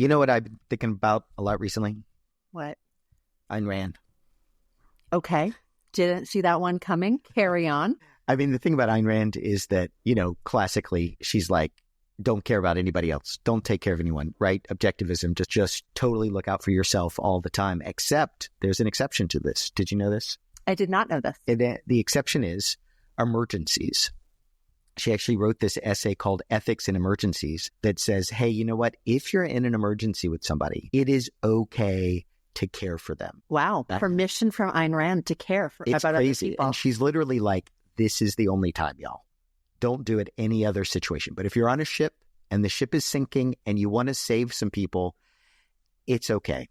You know what I've been thinking about a lot recently? What? Ayn Rand. Okay. Didn't see that one coming. Carry on. I mean, the thing about Ayn Rand is that, classically, she's like, don't care about anybody else. Don't take care of anyone, right? Objectivism, just totally look out for yourself all the time, except there's an exception to this. Did you know this? I did not know this. The exception is emergencies. She actually wrote this essay called Ethics in Emergencies that says, hey, you know what? If you're in an emergency with somebody, it is okay to care for them. Wow. Permission from Ayn Rand to care it's about crazy. Other people. And she's literally like, this is the only time, y'all. Don't do it any other situation. But if you're on a ship and the ship is sinking and you want to save some people, it's okay.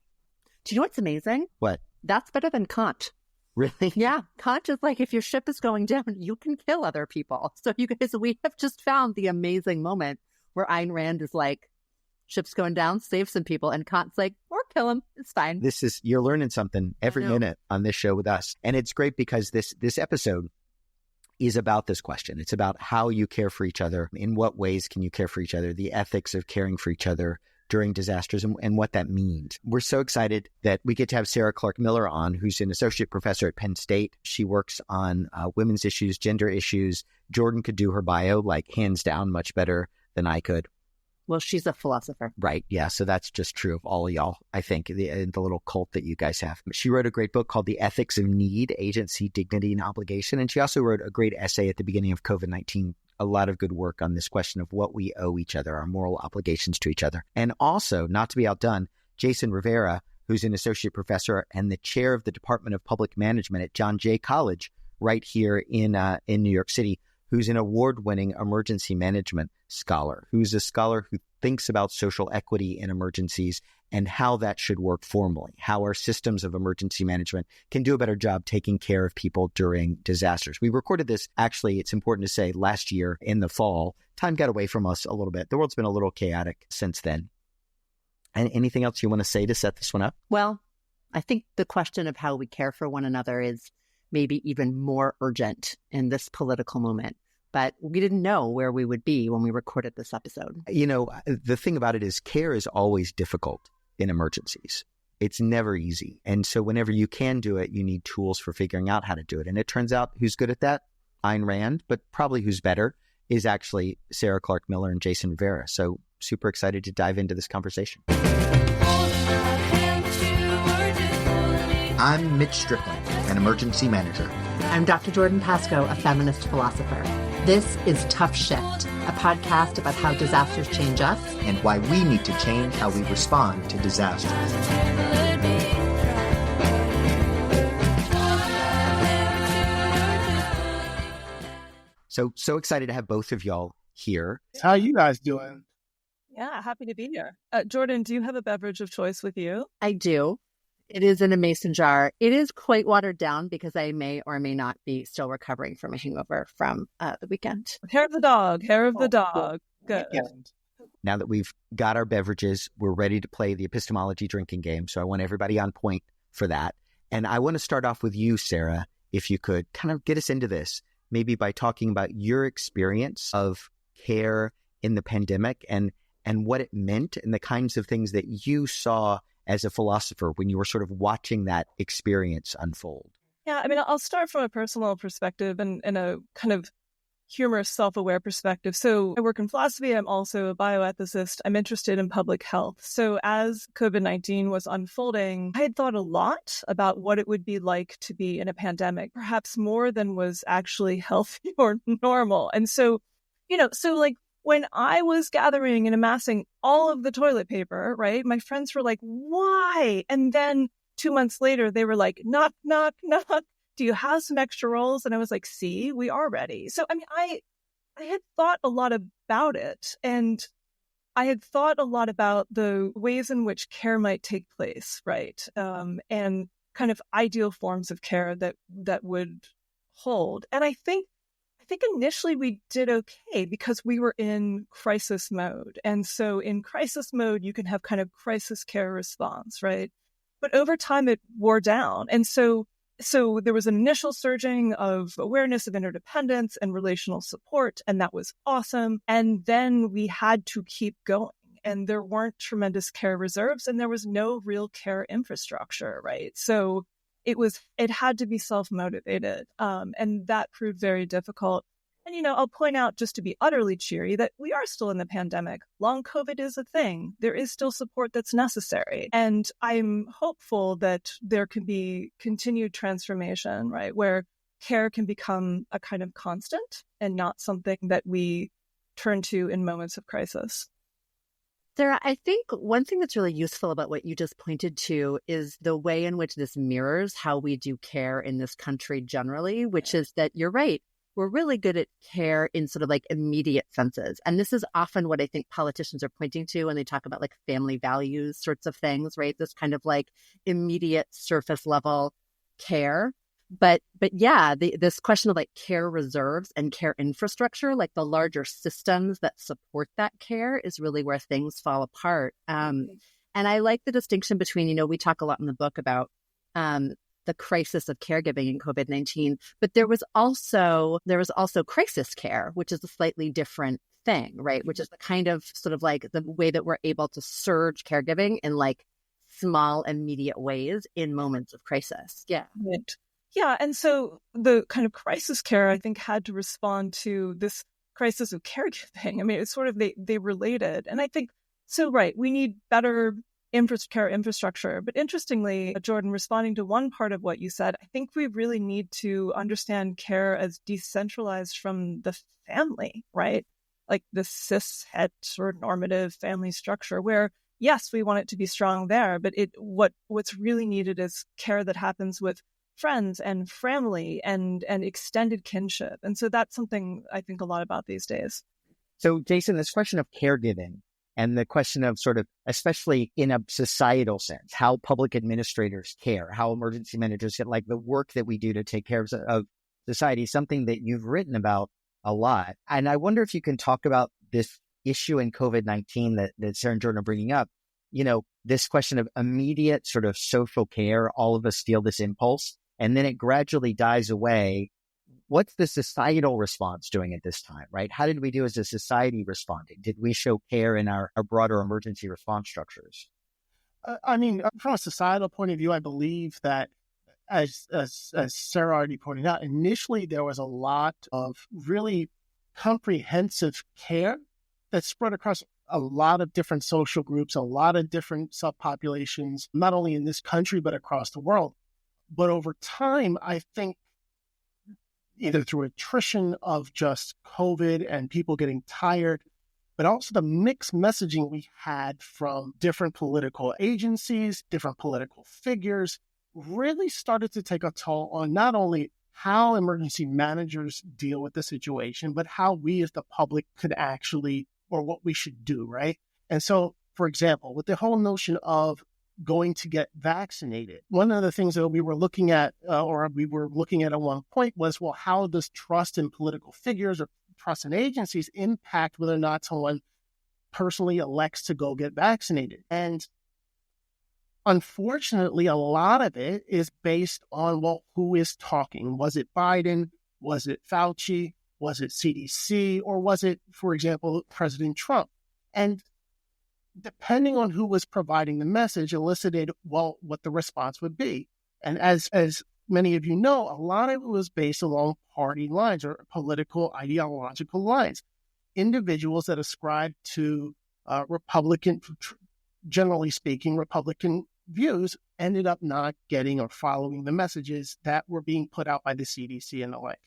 Do you know what's amazing? What? That's better than Kant. Really? Yeah. Kant is like, if your ship is going down, you can kill other people. So you guys, we have just found the amazing moment where Ayn Rand is like, ship's going down, save some people. And Kant's like, or kill him. It's fine. You're learning something every minute on this show with us. And it's great because this episode is about this question. It's about how you care for each other. In what ways can you care for each other? The ethics of caring for each other during disasters and what that means. We're so excited that we get to have Sarah Clarke Miller on, who's an associate professor at Penn State. She works on women's issues, gender issues. Jordan could do her bio, like hands down, much better than I could. Well, she's a philosopher. Right. Yeah. So that's just true of all of y'all, I think, the little cult that you guys have. She wrote a great book called The Ethics of Need, Agency, Dignity, and Obligation. And she also wrote a great essay at the beginning of COVID-19, a lot of good work on this question of what we owe each other, our moral obligations to each other. And also, not to be outdone, Jason Rivera, who's an associate professor and the chair of the Department of Public Management at John Jay College right here in New York City, who's an award-winning emergency management scholar, who's a scholar who thinks about social equity in emergencies and how that should work formally, how our systems of emergency management can do a better job taking care of people during disasters. We recorded this, actually, it's important to say, last year in the fall. Time got away from us a little bit. The world's been a little chaotic since then. And anything else you want to say to set this one up? Well, I think the question of how we care for one another is maybe even more urgent in this political moment. But we didn't know where we would be when we recorded this episode. The thing about it is care is always difficult in emergencies. It's never easy. And so whenever you can do it, you need tools for figuring out how to do it. And it turns out who's good at that? Ayn Rand, but probably who's better is actually Sarah Clarke Miller and Jason Rivera. So super excited to dive into this conversation. I'm Mitch Strickland, an emergency manager. I'm Dr. Jordan Pascoe, a feminist philosopher. This is Tough Shift, a podcast about how disasters change us and why we need to change how we respond to disasters. So excited to have both of y'all here. How are you guys doing? Yeah, happy to be here. Jordan, do you have a beverage of choice with you? I do. It is in a mason jar. It is quite watered down because I may or may not be still recovering from a hangover from the weekend. Hair of the dog. Good. Now that we've got our beverages, we're ready to play the epistemology drinking game. So I want everybody on point for that. And I want to start off with you, Sarah, if you could kind of get us into this, maybe by talking about your experience of care in the pandemic and what it meant and the kinds of things that you saw as a philosopher when you were sort of watching that experience unfold. Yeah, I mean, I'll start from a personal perspective and a kind of humorous, self-aware perspective. So I work in philosophy. I'm also a bioethicist. I'm interested in public health. So as COVID-19 was unfolding, I had thought a lot about what it would be like to be in a pandemic, perhaps more than was actually healthy or normal. And so, like, when I was gathering and amassing all of the toilet paper, right, my friends were like, why? And then 2 months later, they were like, knock, knock, knock. Do you have some extra rolls? And I was like, see, we are ready. So, I mean, I had thought a lot about it. And I had thought a lot about the ways in which care might take place, right? And kind of ideal forms of care that would hold. And I think initially we did okay because we were in crisis mode. And so in crisis mode, you can have kind of crisis care response, right? But over time, it wore down. And so there was an initial surging of awareness of interdependence and relational support, and that was awesome. And then we had to keep going. and there weren't tremendous care reserves, and there was no real care infrastructure, right? So it had to be self-motivated, and that proved very difficult. And, I'll point out, just to be utterly cheery, that we are still in the pandemic. Long COVID is a thing. There is still support that's necessary. And I'm hopeful that there can be continued transformation, right, where care can become a kind of constant and not something that we turn to in moments of crisis. Sarah, I think one thing that's really useful about what you just pointed to is the way in which this mirrors how we do care in this country generally, which is that you're right. We're really good at care in sort of like immediate senses. And this is often what I think politicians are pointing to when they talk about like family values sorts of things, right? This kind of like immediate surface level care. But yeah, this question of like care reserves and care infrastructure, like the larger systems that support that care, is really where things fall apart. And I like the distinction between, we talk a lot in the book about the crisis of caregiving in COVID-19, but there was also crisis care, which is a slightly different thing, right? Which is the kind of sort of like the way that we're able to surge caregiving in like small, immediate ways in moments of crisis. Yeah. Right. Yeah. And so the kind of crisis care, I think, had to respond to this crisis of caregiving. I mean, it's sort of, they related. And I think, so right, we need better care infrastructure. But interestingly, Jordan, responding to one part of what you said, I think we really need to understand care as decentralized from the family, right? Like the cis het sort of normative family structure where, yes, we want it to be strong there, but what's really needed is care that happens with friends and family and extended kinship. And so that's something I think a lot about these days. So Jason, this question of caregiving and the question of sort of, especially in a societal sense, how public administrators care, how emergency managers get, like the work that we do to take care of society, something that you've written about a lot. And I wonder if you can talk about this issue in COVID-19 that Sarah and Jordan are bringing up, this question of immediate sort of social care. All of us feel this impulse, and then it gradually dies away. What's the societal response doing at this time, right? How did we do as a society responding? Did we show care in our broader emergency response structures? From a societal point of view, I believe that, as Sarah already pointed out, initially there was a lot of really comprehensive care that spread across a lot of different social groups, a lot of different subpopulations, not only in this country, but across the world. But over time, I think, either through attrition of just COVID and people getting tired, but also the mixed messaging we had from different political agencies, different political figures, really started to take a toll on not only how emergency managers deal with the situation, but how we as the public could actually, or what we should do, right? And so, for example, with the whole notion of going to get vaccinated, one of the things that we were looking at, at one point was, well, how does trust in political figures or trust in agencies impact whether or not someone personally elects to go get vaccinated? And unfortunately, a lot of it is based on, well, who is talking? Was it Biden? Was it Fauci? Was it CDC? Or was it, for example, President Trump? And depending on who was providing the message, elicited, well, what the response would be. And as many of you know, a lot of it was based along party lines or political ideological lines. Individuals that ascribed to Republican, generally speaking, Republican views ended up not getting or following the messages that were being put out by the CDC and the like.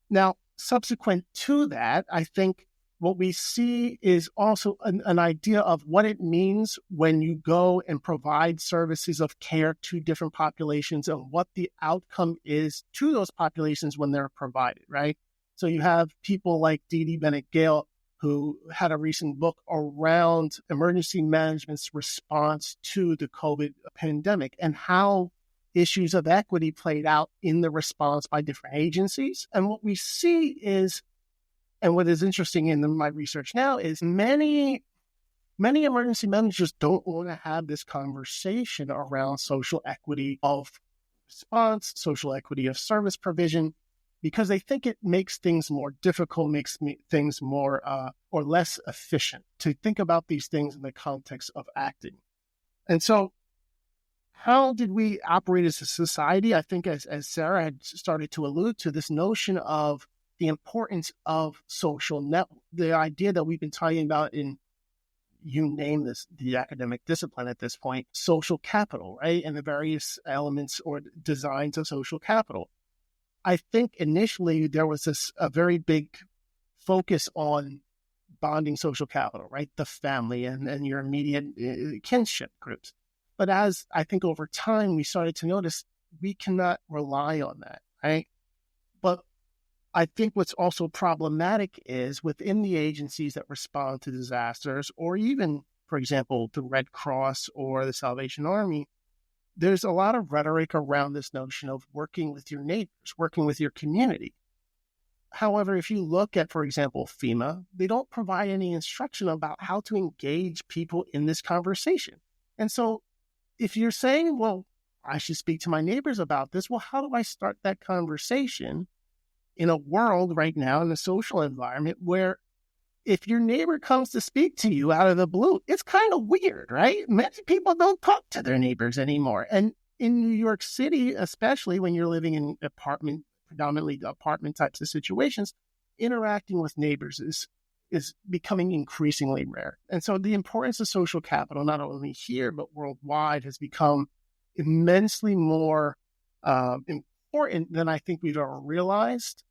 Now, subsequent to that, I think what we see is also an idea of what it means when you go and provide services of care to different populations and what the outcome is to those populations when they're provided, right? So you have people like Dee Bennett-Gale, who had a recent book around emergency management's response to the COVID pandemic and how issues of equity played out in the response by different agencies. And what we see is, and what is interesting in my research now, is many emergency managers don't want to have this conversation around social equity of response, social equity of service provision, because they think it makes things more difficult, things more or less efficient to think about these things in the context of acting. And so how did we operate as a society? I think as Sarah had started to allude to, this notion of the importance of social network, the idea that we've been talking about in, you name this, the academic discipline at this point, social capital, right? And the various elements or designs of social capital. I think initially there was a very big focus on bonding social capital, right? The family and your immediate kinship groups. But as I think over time, we started to notice we cannot rely on that, right? But I think what's also problematic is within the agencies that respond to disasters, or even, for example, the Red Cross or the Salvation Army, there's a lot of rhetoric around this notion of working with your neighbors, working with your community. However, if you look at, for example, FEMA, they don't provide any instruction about how to engage people in this conversation. And so if you're saying, well, I should speak to my neighbors about this, well, how do I start that conversation in a world right now, in a social environment where if your neighbor comes to speak to you out of the blue, it's kind of weird, right? Many people don't talk to their neighbors anymore. And in New York City, especially when you're living in predominantly apartment types of situations, interacting with neighbors is becoming increasingly rare. And so the importance of social capital, not only here, but worldwide, has become immensely more important than I think we've ever realized.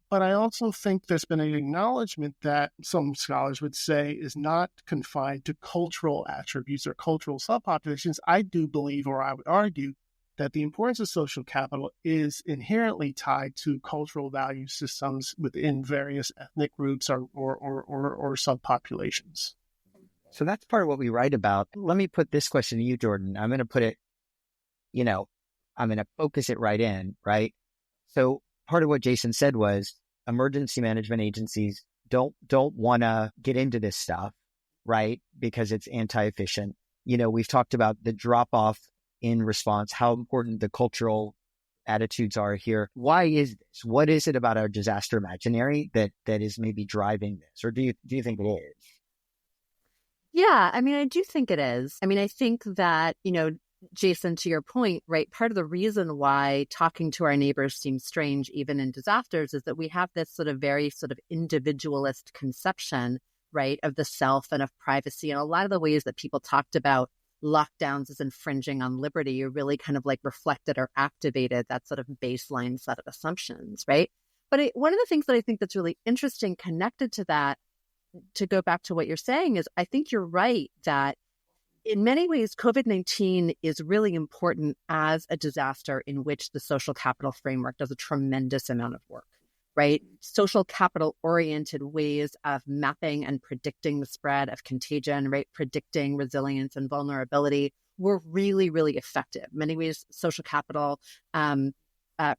But I also think there's been an acknowledgement that some scholars would say is not confined to cultural attributes or cultural subpopulations. I do believe, or I would argue, that the importance of social capital is inherently tied to cultural value systems within various ethnic groups or subpopulations. So that's part of what we write about. Let me put this question to you, Jordan. I'm going to put it, I'm going to focus it right in, right? So part of what Jason said was emergency management agencies don't want to get into this stuff, right? Because it's anti-efficient. We've talked about the drop-off in response, how important the cultural attitudes are here. Why is this? What is it about our disaster imaginary that is maybe driving this? Or do you think it is? Yeah, I do think it is. I think that, Jason, to your point, right, part of the reason why talking to our neighbors seems strange, even in disasters, is that we have this sort of very sort of individualist conception, right, of the self and of privacy. And a lot of the ways that people talked about lockdowns as infringing on liberty, you really kind of like reflected or activated that sort of baseline set of assumptions, right? But one of the things that I think that's really interesting connected to that, to go back to what you're saying, is I think you're right that in many ways, COVID-19 is really important as a disaster in which the social capital framework does a tremendous amount of work, right? Social capital-oriented ways of mapping and predicting the spread of contagion, right? Predicting resilience and vulnerability were really, really effective. In many ways, social capital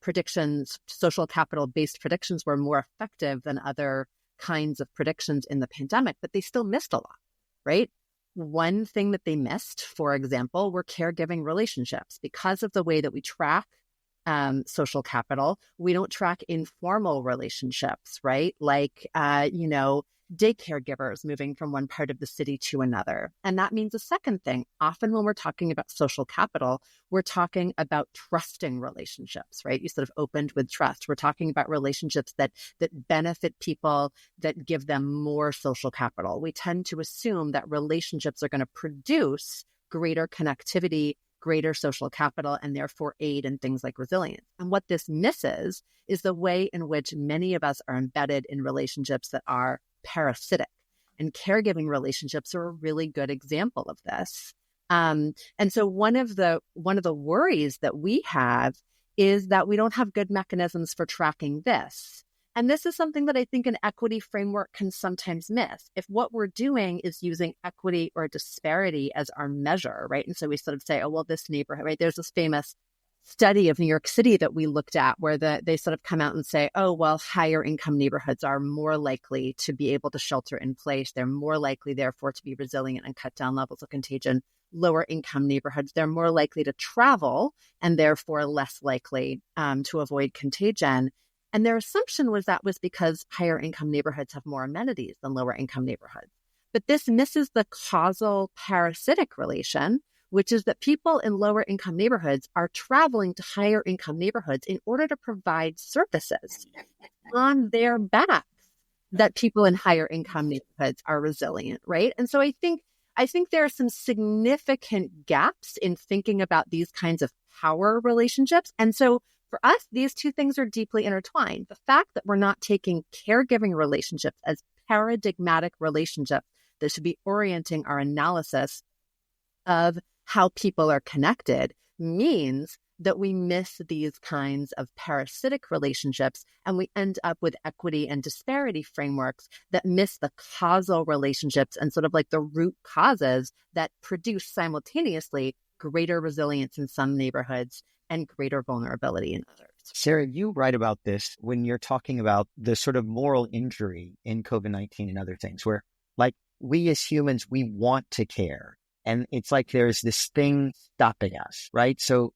predictions, social capital-based predictions were more effective than other kinds of predictions in the pandemic, but they still missed a lot, right? One thing that they missed, for example, were caregiving relationships. Because of the way that we track social capital, we don't track informal relationships, right? Like, day caregivers moving from one part of the city to another. And that means a second thing. Often when we're talking about social capital, we're talking about trusting relationships, right? You sort of opened with trust. We're talking about relationships that benefit people, that give them more social capital. We tend to assume that relationships are going to produce greater connectivity, greater social capital, and therefore aid in things like resilience. And what this misses is the way in which many of us are embedded in relationships that are parasitic. And caregiving relationships are a really good example of this. And so one of the worries that we have is that we don't have good mechanisms for tracking this. And this is something that I think an equity framework can sometimes miss. If what we're doing is using equity or disparity as our measure, right? And so we sort of say, oh, well, this neighborhood, right? There's this famous study of New York City that we looked at where they sort of come out and say, oh, well, higher income neighborhoods are more likely to be able to shelter in place. They're more likely, therefore, to be resilient and cut down levels of contagion. Lower income neighborhoods, they're more likely to travel and therefore less likely to avoid contagion. And their assumption was that was because higher income neighborhoods have more amenities than lower income neighborhoods. But this misses the causal parasitic relation, which is that people in lower income neighborhoods are traveling to higher income neighborhoods in order to provide services on their backs, that people in higher income neighborhoods are resilient, right? And so I think there are some significant gaps in thinking about these kinds of power relationships. And so for us, these two things are deeply intertwined. The fact that we're not taking caregiving relationships as paradigmatic relationships that should be orienting our analysis of how people are connected means that we miss these kinds of parasitic relationships, and we end up with equity and disparity frameworks that miss the causal relationships and sort of like the root causes that produce simultaneously greater resilience in some neighborhoods and greater vulnerability in others. Sarah, you write about this when you're talking about the sort of moral injury in COVID-19 and other things where, like, we as humans, we want to care. And it's like there's this thing stopping us, right? So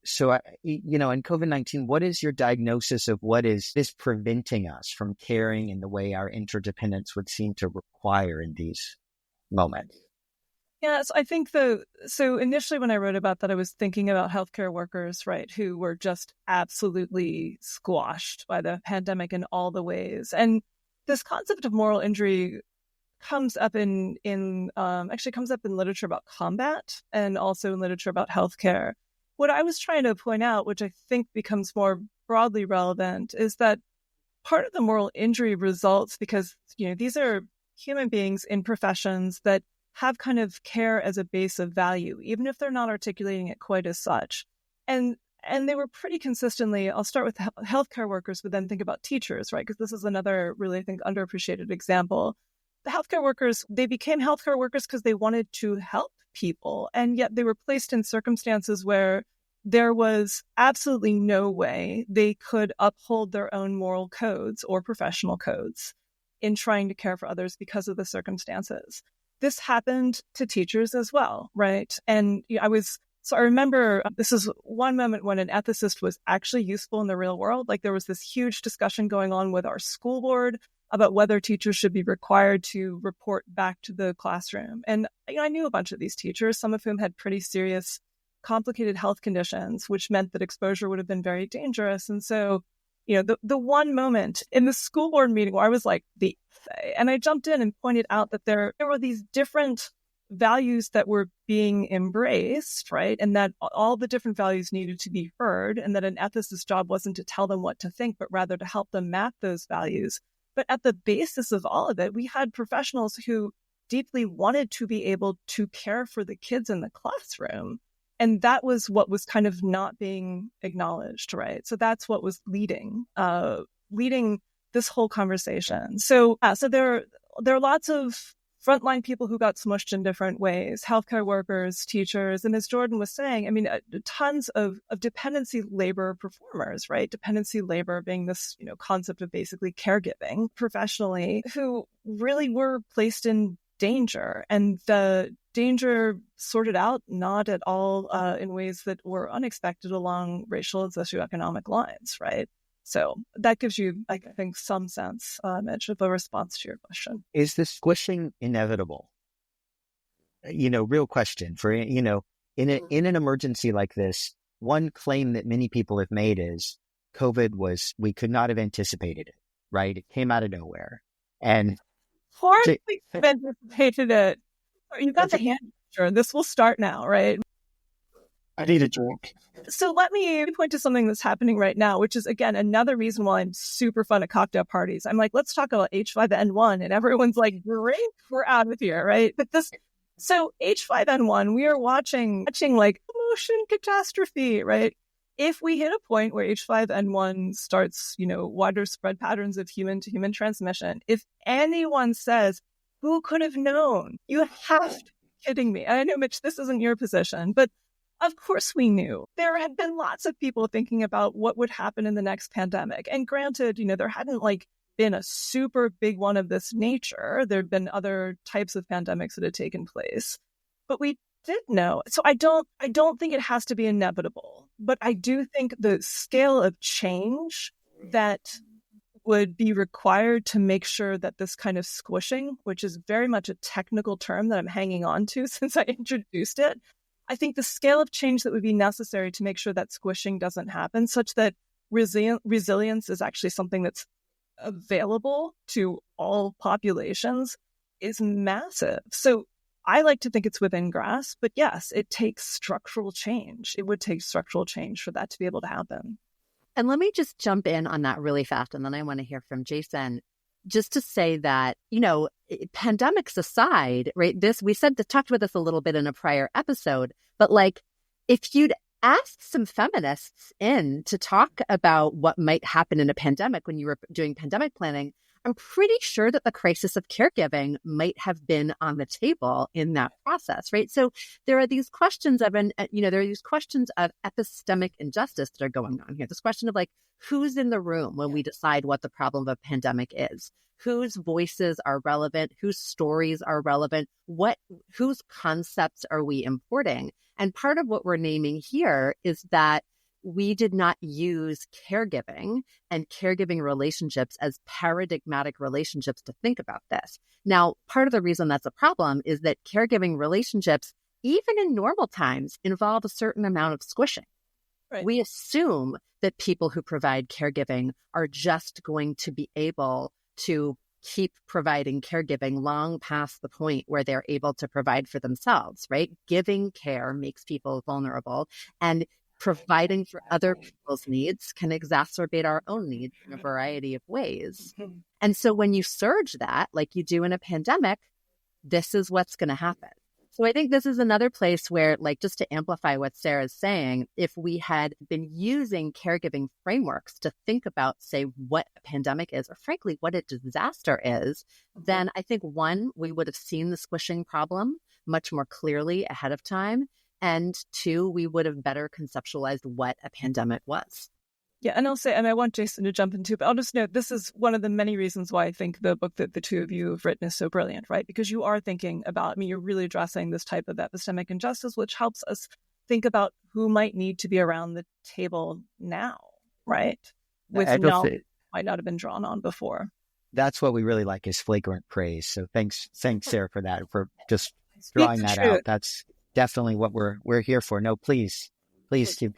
in COVID-19, what is your diagnosis of what is preventing us from caring in the way our interdependence would seem to require in these moments? Yes, I think so initially when I wrote about that, I was thinking about healthcare workers, right, who were just absolutely squashed by the pandemic in all the ways. And this concept of moral injury comes up in literature about combat and also in literature about healthcare. What I was trying to point out, which I think becomes more broadly relevant, is that part of the moral injury results because, these are human beings in professions that have kind of care as a base of value, even if they're not articulating it quite as such. And they were pretty consistently, I'll start with healthcare workers, but then think about teachers, right? Because this is another really, I think, underappreciated example. The healthcare workers, they became healthcare workers because they wanted to help people. And yet they were placed in circumstances where there was absolutely no way they could uphold their own moral codes or professional codes in trying to care for others because of the circumstances. This happened to teachers as well, right? And I remember this is one moment when an ethicist was actually useful in the real world. Like there was this huge discussion going on with our school board about whether teachers should be required to report back to the classroom. And I knew a bunch of these teachers, some of whom had pretty serious, complicated health conditions, which meant that exposure would have been very dangerous. And so, the one moment in the school board meeting where I was like, and I jumped in and pointed out that there were these different values that were being embraced, right? And that all the different values needed to be heard, and that an ethicist's job wasn't to tell them what to think, but rather to help them map those values. But at the basis of all of it, we had professionals who deeply wanted to be able to care for the kids in the classroom. And that was what was kind of not being acknowledged, right? So that's what was leading this whole conversation. So there are lots of frontline people who got smushed in different ways, healthcare workers, teachers, and as Jordan was saying, tons of dependency labor performers, right? Dependency labor being this, concept of basically caregiving professionally, who really were placed in danger, and the danger sorted out not at all in ways that were unexpected along racial and socioeconomic lines, right? So that gives you, I think, some sense, Mitch, of a response to your question. Is the squishing inevitable? Real question for, in an emergency like this, one claim that many people have made is we could not have anticipated it, right? It came out of nowhere. And hardly anticipated it. You got the hand picture. This will start now, right? I need a drink. So let me point to something that's happening right now, which is, again, another reason why I'm super fun at cocktail parties. I'm like, let's talk about H5N1. And everyone's like, great, we're out of here, right? So H5N1, we are watching like motion catastrophe, right? If we hit a point where H5N1 starts, wider spread patterns of human to human transmission, if anyone says, who could have known? You have to be kidding me. I know, Mitch, this isn't your position, but of course we knew. There had been lots of people thinking about what would happen in the next pandemic. And granted, there hadn't been a super big one of this nature. There had been other types of pandemics that had taken place. But we did know. So I don't think it has to be inevitable. But I do think the scale of change that would be required to make sure that this kind of squishing, which is very much a technical term that I'm hanging on to since I introduced it, I think the scale of change that would be necessary to make sure that squishing doesn't happen, such that resilience is actually something that's available to all populations, is massive. So I like to think it's within grasp, but yes, it takes structural change. It would take structural change for that to be able to happen. And let me just jump in on that really fast, and then I want to hear from Jason, just to say that, pandemics aside, right, we talked about this a little bit in a prior episode, but like, if you'd asked some feminists in to talk about what might happen in a pandemic when you were doing pandemic planning, I'm pretty sure that the crisis of caregiving might have been on the table in that process, right? So there are these questions of, epistemic injustice that are going on here. This question of like, who's in the room when we decide what the problem of a pandemic is? Whose voices are relevant? Whose stories are relevant? Whose concepts are we importing? And part of what we're naming here is that we did not use caregiving and caregiving relationships as paradigmatic relationships to think about this. Now, part of the reason that's a problem is that caregiving relationships, even in normal times, involve a certain amount of squishing. Right. We assume that people who provide caregiving are just going to be able to keep providing caregiving long past the point where they're able to provide for themselves, right? Giving care makes people vulnerable, and providing for other people's needs can exacerbate our own needs in a variety of ways. And so when you surge that, like you do in a pandemic, this is what's going to happen. So I think this is another place where, like, just to amplify what Sarah's saying, if we had been using caregiving frameworks to think about, say, what a pandemic is, or frankly, what a disaster is, then I think, one, we would have seen the squishing problem much more clearly ahead of time. And two, we would have better conceptualized what a pandemic was. Yeah, and I'll say, and I want Jason to jump into, but I'll just note, this is one of the many reasons why I think the book that the two of you have written is so brilliant, right? Because you are thinking about, you're really addressing this type of epistemic injustice, which helps us think about who might need to be around the table now, right? With knowledge that might not have been drawn on before. That's what we really like, is flagrant praise. So thanks, Sarah, for that, for just drawing that out. That's definitely what we're here for. No, please keep.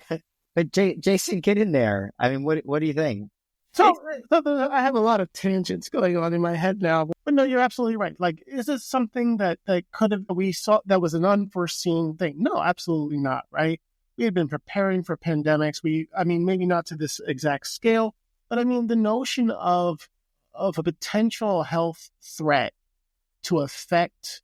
But Jason, get in there. I mean, what do you think? So I have a lot of tangents going on in my head now, but no, you're absolutely right. Like, is this something that we saw that was an unforeseen thing? No, absolutely not. Right? We had been preparing for pandemics. Maybe not to this exact scale, but the notion of a potential health threat to affect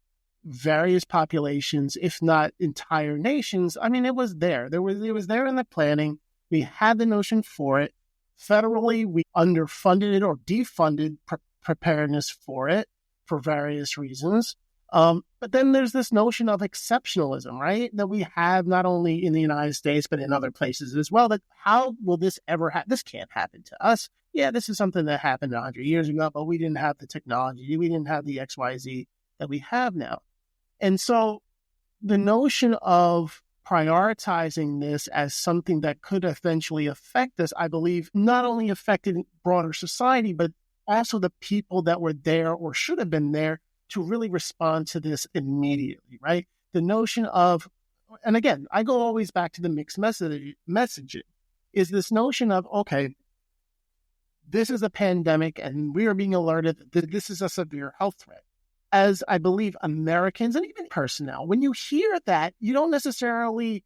various populations, if not entire nations. It was there. It was there in the planning. We had the notion for it. Federally, we underfunded it or defunded preparedness for it for various reasons. But then there's this notion of exceptionalism, right? That we have not only in the United States, but in other places as well. That how will this ever happen? This can't happen to us. Yeah, this is something that happened 100 years ago, but we didn't have the technology. We didn't have the XYZ that we have now. And so the notion of prioritizing this as something that could eventually affect us, I believe, not only affected broader society, but also the people that were there or should have been there to really respond to this immediately, right? The notion of, and again, I go always back to the mixed messaging, is this notion of, okay, this is a pandemic and we are being alerted that this is a severe health threat. As I believe Americans and even personnel, when you hear that, you don't necessarily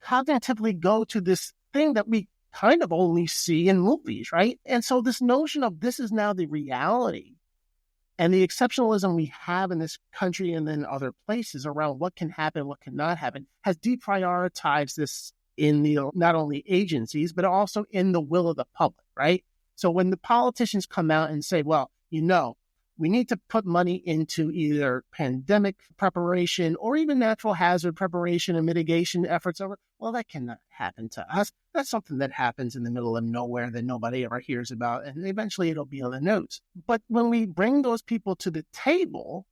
cognitively go to this thing that we kind of only see in movies, right? And so this notion of this is now the reality and the exceptionalism we have in this country and in other places around what can happen, what cannot happen, has deprioritized this in the not only agencies, but also in the will of the public, right? So when the politicians come out and say, well, we need to put money into either pandemic preparation or even natural hazard preparation and mitigation efforts. Well, that cannot happen to us. That's something that happens in the middle of nowhere that nobody ever hears about, and eventually it'll be on the news. But when we bring those people to the table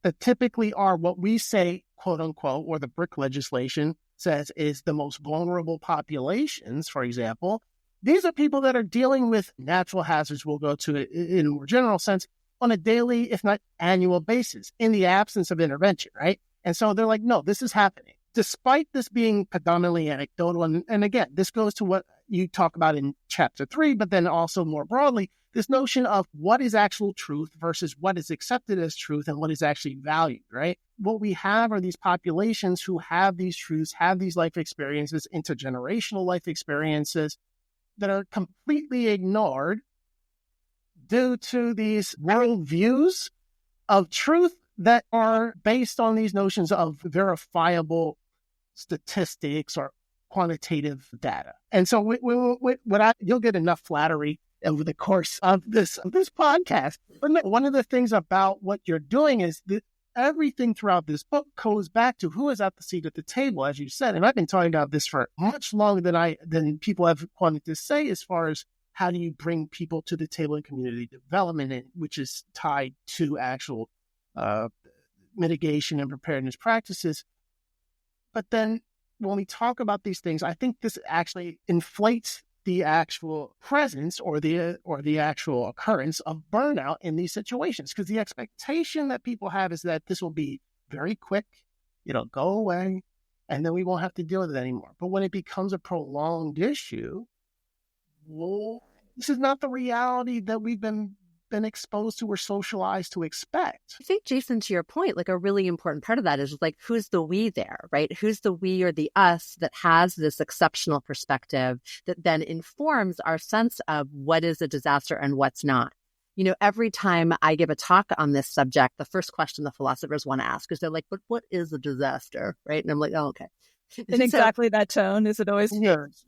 that typically are what we say, quote unquote, or the BRIC legislation says is the most vulnerable populations, for example, These are people that are dealing with natural hazards, we'll go to it in a more general sense, on a daily, if not annual basis, in the absence of intervention, right? And so they're like, no, this is happening. Despite this being predominantly anecdotal, and again, this goes to what you talk about in chapter 3, but then also more broadly, this notion of what is actual truth versus what is accepted as truth and what is actually valued, right? What we have are these populations who have these truths, have these life experiences, intergenerational life experiences that are completely ignored due to these worldviews of truth that are based on these notions of verifiable statistics or quantitative data. And so you'll get enough flattery over the course of this podcast. But one of the things about what you're doing is that everything throughout this book goes back to who is at the seat at the table, as you said. And I've been talking about this for much longer than people have wanted to say, as far as how do you bring people to the table in community development, which is tied to actual mitigation and preparedness practices. But then when we talk about these things, I think this actually inflates the actual presence or the actual occurrence of burnout in these situations, because the expectation that people have is that this will be very quick, it'll go away, and then we won't have to deal with it anymore. But when it becomes a prolonged issue, well, this is not the reality that we've been exposed to or socialized to expect. I think, Jason, to your point, like a really important part of that is like, who's the we there, right? Who's the we or the us that has this exceptional perspective that then informs our sense of what is a disaster and what's not. You know, every time I give a talk on this subject, the first question the philosophers want to ask is they're like, but what is a disaster, right? And I'm like, oh, okay. In exactly that tone, is it always?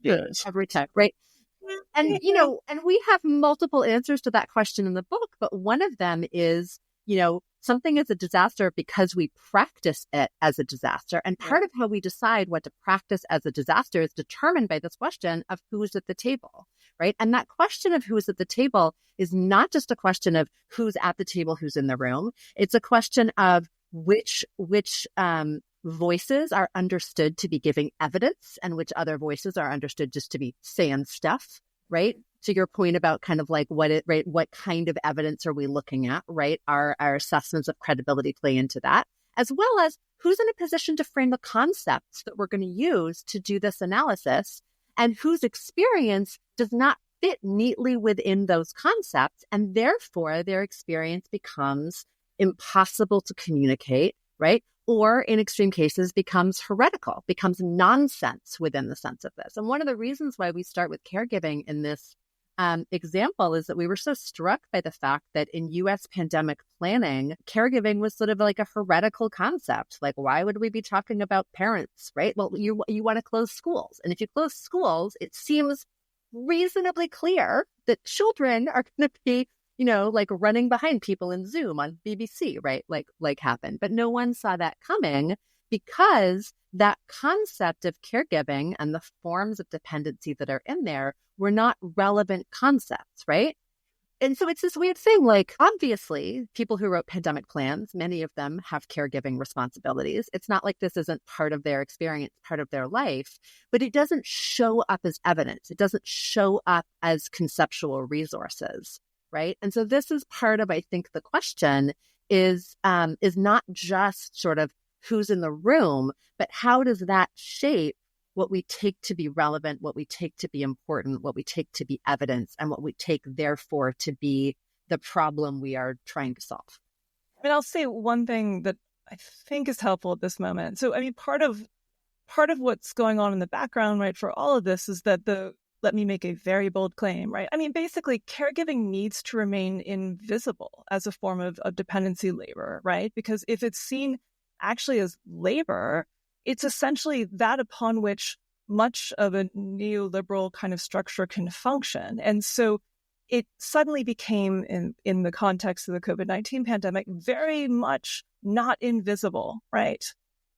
Yes. Every time, right? And, you know, and we have multiple answers to that question in the book, but one of them is, you know, something is a disaster because we practice it as a disaster. And part of how we decide what to practice as a disaster is determined by this question of who's at the table, right? And that question of who's at the table is not just a question of who's at the table, who's in the room. It's a question of which voices are understood to be giving evidence and which other voices are understood just to be saying stuff, right? To your point about kind of like what kind of evidence are we looking at, right? Our assessments of credibility play into that, as well as who's in a position to frame the concepts that we're going to use to do this analysis and whose experience does not fit neatly within those concepts. And therefore, their experience becomes impossible to communicate, right? Or in extreme cases becomes heretical, becomes nonsense within the sense of this. And one of the reasons why we start with caregiving in this example is that we were so struck by the fact that in U.S. pandemic planning, caregiving was sort of like a heretical concept. Like, why would we be talking about parents, right? Well, you want to close schools. And if you close schools, it seems reasonably clear that children are going to be, you know, like running behind people in Zoom on BBC, right? Like happened. But no one saw that coming because that concept of caregiving and the forms of dependency that are in there were not relevant concepts, right? And so it's this weird thing, like, obviously, people who wrote pandemic plans, many of them have caregiving responsibilities. It's not like this isn't part of their experience, part of their life, but it doesn't show up as evidence. It doesn't show up as conceptual resources. Right. And so this is part of, I think, the question is not just sort of who's in the room, but how does that shape what we take to be relevant, what we take to be important, what we take to be evidence, and what we take, therefore, to be the problem we are trying to solve. I mean, I'll say one thing that I think is helpful at this moment. So, I mean, part of what's going on in the background, right, for all of this is that let me make a very bold claim, right? I mean, basically, caregiving needs to remain invisible as a form of dependency labor, right? Because if it's seen actually as labor, it's essentially that upon which much of a neoliberal kind of structure can function. And so it suddenly became, in the context of the COVID-19 pandemic, very much not invisible, right?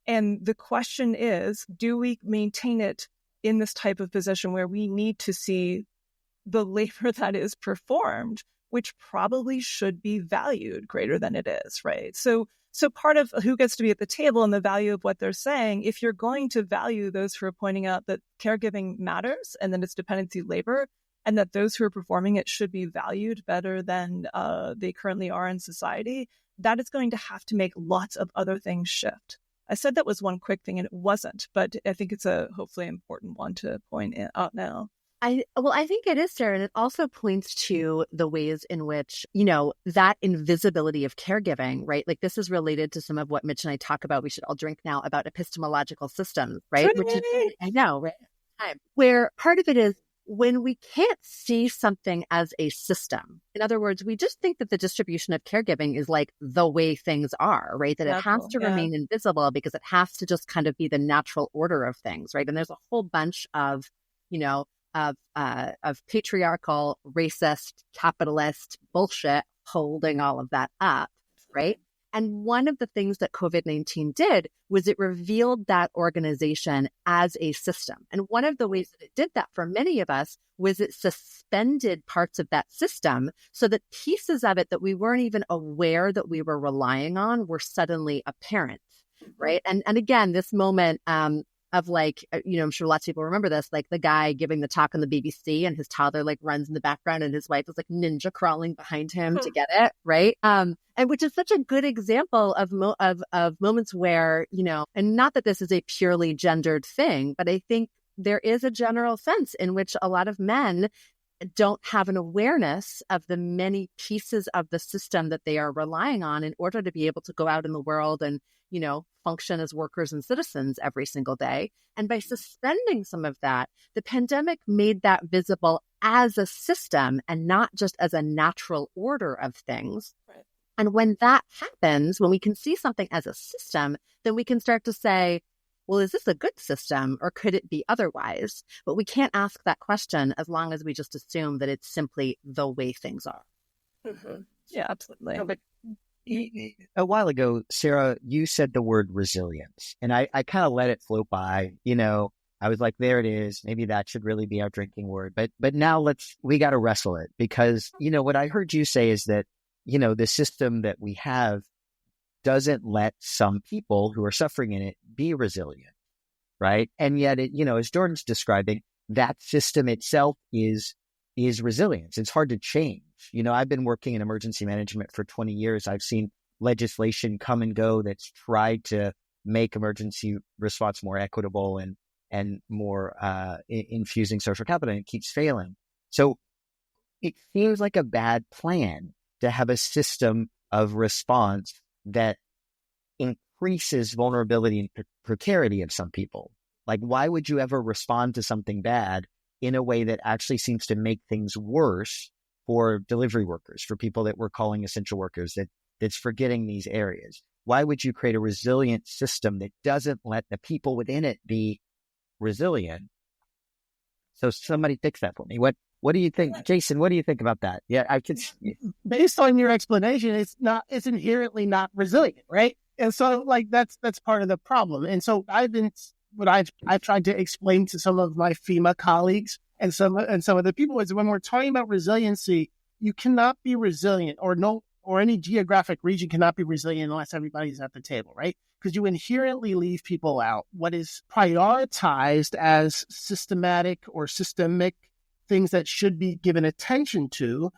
And the question is, do we maintain it in this type of position where we need to see the labor that is performed, which probably should be valued greater than it is, right? So So part of who gets to be at the table and the value of what they're saying, if you're going to value those who are pointing out that caregiving matters and that it's dependency labor, and that those who are performing it should be valued better than they currently are in society, that is going to have to make lots of other things shift. I said that was one quick thing and it wasn't, but I think it's a hopefully important one to point out now. I think it is, Sarah, and it also points to the ways in which, that invisibility of caregiving, right? Like this is related to some of what Mitch and I talk about. We should all drink now about epistemological systems, right? Which is, I know, right? Where part of it is when we can't see something as a system. In other words, we just think that the distribution of caregiving is like the way things are, right? That it has to remain invisible because it has to just kind of be the natural order of things, right? And there's a whole bunch of, of patriarchal, racist, capitalist bullshit holding all of that up, right? And one of the things that COVID-19 did was it revealed that organization as a system. And one of the ways that it did that for many of us was it suspended parts of that system so that pieces of it that we weren't even aware that we were relying on were suddenly apparent, right? And again, this moment of like, I'm sure lots of people remember this, like the guy giving the talk on the BBC and his toddler like runs in the background and his wife is like ninja crawling behind him to get it, right? And which is such a good example of moments where, and not that this is a purely gendered thing, but I think there is a general sense in which a lot of men don't have an awareness of the many pieces of the system that they are relying on in order to be able to go out in the world and, function as workers and citizens every single day. And by suspending some of that, the pandemic made that visible as a system and not just as a natural order of things. Right. And when that happens, when we can see something as a system, then we can start to say, well, is this a good system or could it be otherwise? But we can't ask that question as long as we just assume that it's simply the way things are. Mm-hmm. Yeah, absolutely. No, but a while ago, Sarah, you said the word resilience, and I kind of let it float by. I was like, there it is. Maybe that should really be our drinking word. But now we got to wrestle it because, what I heard you say is that, the system that we have doesn't let some people who are suffering in it be resilient, right? And yet, as Jordan's describing, that system itself is resilience. It's hard to change. I've been working in emergency management for 20 years. I've seen legislation come and go that's tried to make emergency response more equitable and more infusing social capital, and it keeps failing. So it seems like a bad plan to have a system of response that increases vulnerability and precarity of some people. Like, why would you ever respond to something bad in a way that actually seems to make things worse for delivery workers, for people that we're calling essential workers, that's forgetting these areas? Why would you create a resilient system that doesn't let the people within it be resilient? So somebody fix that for me. What do you think, Jason? What do you think about that? Yeah, I could. Based on your explanation, it's inherently not resilient, right? And so, that's part of the problem. And so I've tried to explain to some of my FEMA colleagues and some of the people is when we're talking about resiliency, you cannot be resilient or any geographic region cannot be resilient unless everybody's at the table, right? Because you inherently leave people out. What is prioritized as systematic or systemic things that should be given attention to,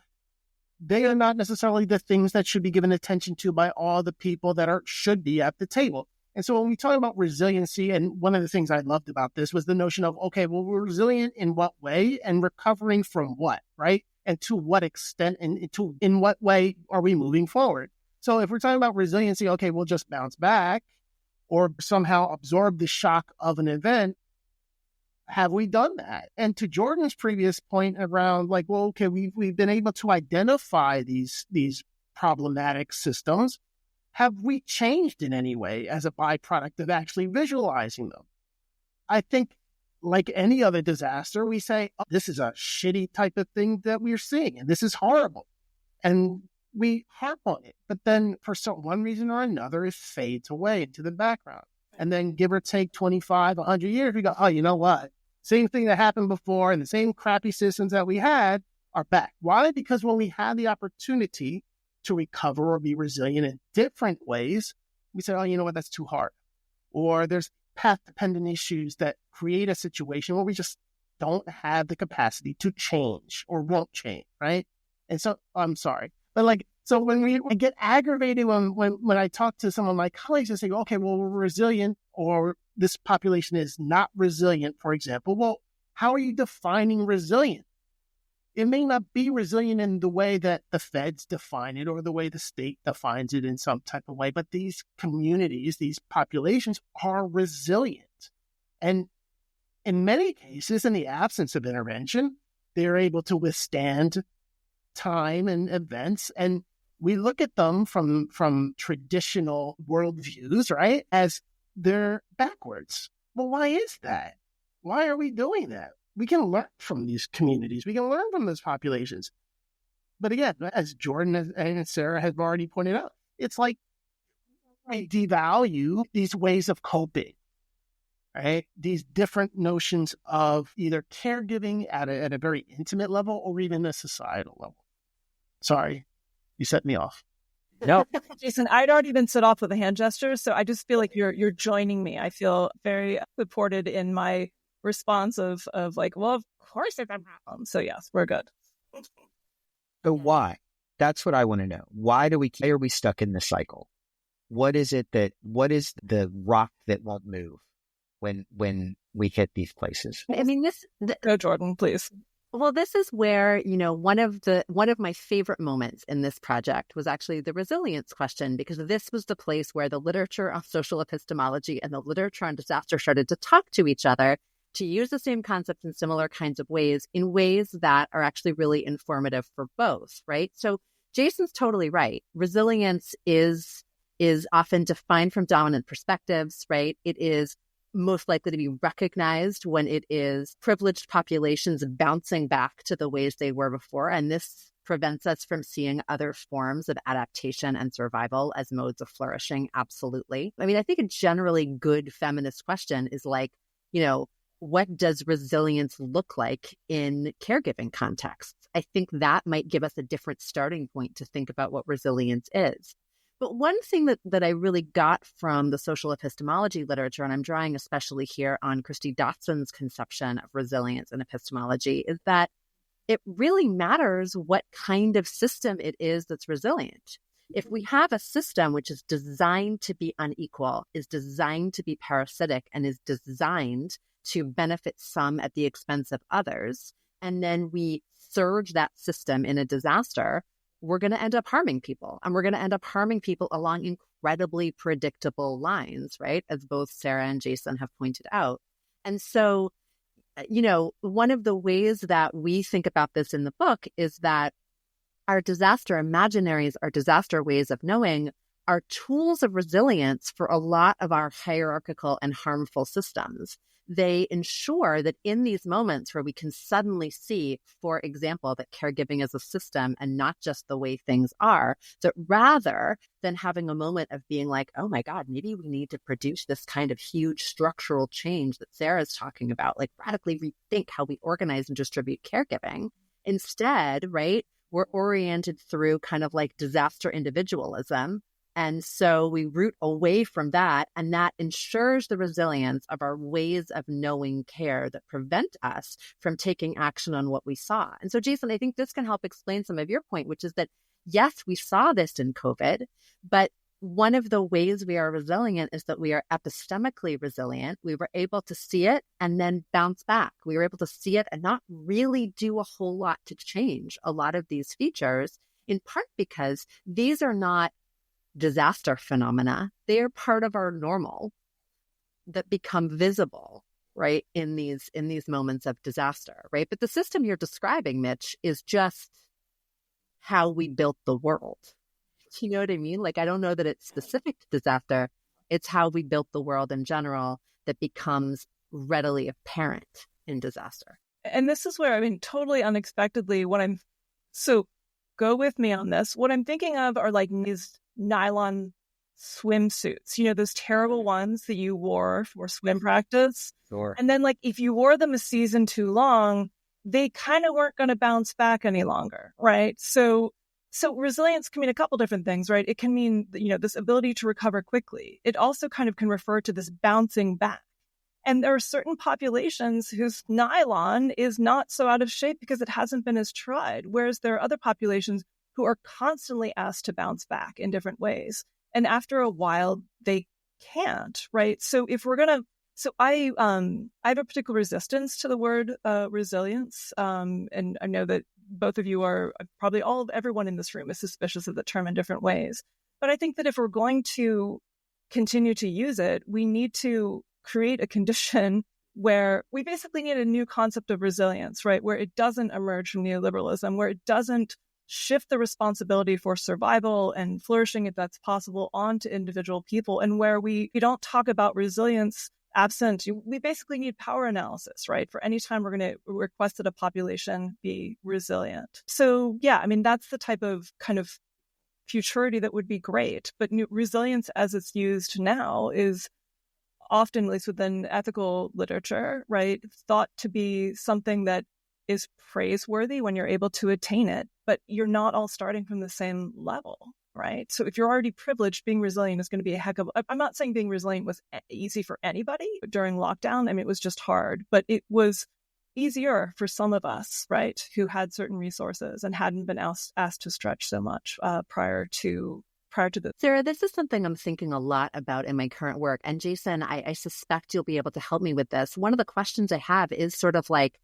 they are not necessarily the things that should be given attention to by all the people that should be at the table. And so when we talk about resiliency, and one of the things I loved about this was the notion of, okay, well, we're resilient in what way and recovering from what, right? And to what extent and in what way are we moving forward? So if we're talking about resiliency, okay, we'll just bounce back or somehow absorb the shock of an event. Have we done that? And to Jordan's previous point around okay, we've been able to identify these problematic systems. Have we changed in any way as a byproduct of actually visualizing them? I think like any other disaster, we say, oh, this is a shitty type of thing that we're seeing, and this is horrible. And we harp on it. But then for one reason or another, it fades away into the background. And then give or take 25, 100 years, we go, oh, you know what? Same thing that happened before and the same crappy systems that we had are back. Why? Because when we had the opportunity to recover or be resilient in different ways, we say, oh, you know what, that's too hard. Or there's path-dependent issues that create a situation where we just don't have the capacity to change or won't change, right? And so, I'm sorry. But so when I get aggravated when I talk to some of my colleagues and say, okay, well, we're resilient, or this population is not resilient, for example. Well, how are you defining resilient? It may not be resilient in the way that the feds define it or the way the state defines it in some type of way, but these communities, these populations are resilient. And in many cases, in the absence of intervention, they're able to withstand time and events. And we look at them from traditional worldviews, right, as they're backwards. Well, why is that? Why are we doing that? We can learn from these communities. We can learn from those populations. But again, as Jordan and Sarah have already pointed out, it's like we devalue these ways of coping, right? These different notions of either caregiving at a very intimate level or even a societal level. Sorry, you set me off. No. Jason, I'd already been set off with a hand gesture, so I just feel like you're joining me. I feel very supported in my response of well, of course it's a problem. So yes, we're good. So why? That's what I want to know. Why are we stuck in this cycle? What is the rock that won't move when we hit these places? I mean, Go, Jordan, please. Well, this is where, one of my favorite moments in this project was actually the resilience question, because this was the place where the literature on social epistemology and the literature on disaster started to talk to each other, to use the same concepts in similar kinds of ways, in ways that are actually really informative for both, right? So Jason's totally right. Resilience is often defined from dominant perspectives, right? It is most likely to be recognized when it is privileged populations bouncing back to the ways they were before. And this prevents us from seeing other forms of adaptation and survival as modes of flourishing. Absolutely. I mean, I think a generally good feminist question is what does resilience look like in caregiving contexts? I think that might give us a different starting point to think about what resilience is. But one thing that I really got from the social epistemology literature, and I'm drawing especially here on Christy Dotson's conception of resilience and epistemology, is that it really matters what kind of system it is that's resilient. If we have a system which is designed to be unequal, is designed to be parasitic, and is designed to benefit some at the expense of others, and then we surge that system in a disaster, we're going to end up harming people. And we're going to end up harming people along incredibly predictable lines, right? As both Sarah and Jason have pointed out. And so, one of the ways that we think about this in the book is that our disaster imaginaries, our disaster ways of knowing, are tools of resilience for a lot of our hierarchical and harmful systems. They ensure that in these moments where we can suddenly see, for example, that caregiving is a system and not just the way things are, that rather than having a moment of being like, oh my God, maybe we need to produce this kind of huge structural change that Sarah's talking about, like radically rethink how we organize and distribute caregiving. Instead, right, we're oriented through kind of like disaster individualism. And so we root away from that, and that ensures the resilience of our ways of knowing care that prevent us from taking action on what we saw. And so, Jason, I think this can help explain some of your point, which is that, yes, we saw this in COVID, but one of the ways we are resilient is that we are epistemically resilient. We were able to see it and then bounce back. We were able to see it and not really do a whole lot to change a lot of these features, in part because these are not disaster phenomena. They are part of our normal that become visible, right, in these moments of disaster, right? But the system you're describing, Mitch, is just how we built the world. You know what I mean? Like, I don't know that it's specific to disaster. It's how we built the world in general that becomes readily apparent in disaster. And this is where, totally unexpectedly, so go with me on this. What I'm thinking of are like these nylon swimsuits, those terrible ones that you wore for swim practice. Sure. And then if you wore them a season too long, they kind of weren't going to bounce back any longer, right? So So resilience can mean a couple different things, right? It can mean, this ability to recover quickly. It also kind of can refer to this bouncing back. And there are certain populations whose nylon is not so out of shape because it hasn't been as tried, whereas there are other populations who are constantly asked to bounce back in different ways. And after a while, they can't, right? So I have a particular resistance to the word resilience. And I know that both of you are, probably everyone in this room is suspicious of the term in different ways. But I think that if we're going to continue to use it, we need to create a condition where we basically need a new concept of resilience, right? Where it doesn't emerge from neoliberalism, where it doesn't shift the responsibility for survival and flourishing, if that's possible, onto individual people, and where we don't talk about resilience absent. We basically need power analysis, right? For any time we're going to request that a population be resilient. So yeah, I mean, that's the type of kind of futurity that would be great. But resilience as it's used now is often, at least within ethical literature, right, thought to be something that is praiseworthy when you're able to attain it, but you're not all starting from the same level, right? So if you're already privileged, being resilient is going to be I'm not saying being resilient was easy for anybody during lockdown. I mean, it was just hard, but it was easier for some of us, right, who had certain resources and hadn't been asked to stretch so much prior to this. Sarah, this is something I'm thinking a lot about in my current work. And Jason, I suspect you'll be able to help me with this. One of the questions I have is sort of like,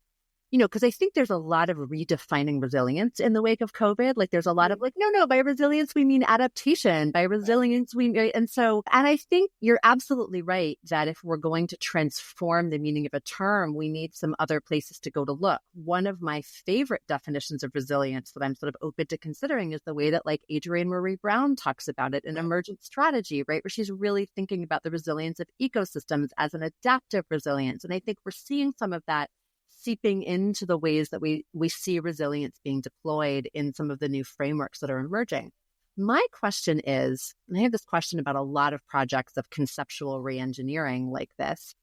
because I think there's a lot of redefining resilience in the wake of COVID. Like there's a lot of like, no, by resilience, we mean adaptation. By resilience, and I think you're absolutely right that if we're going to transform the meaning of a term, we need some other places to go to look. One of my favorite definitions of resilience that I'm sort of open to considering is the way that like Adrienne Marie Brown talks about it in Emergent Strategy, right? Where she's really thinking about the resilience of ecosystems as an adaptive resilience. And I think we're seeing some of that seeping into the ways that we see resilience being deployed in some of the new frameworks that are emerging. My question is, and I have this question about a lot of projects of conceptual reengineering like this,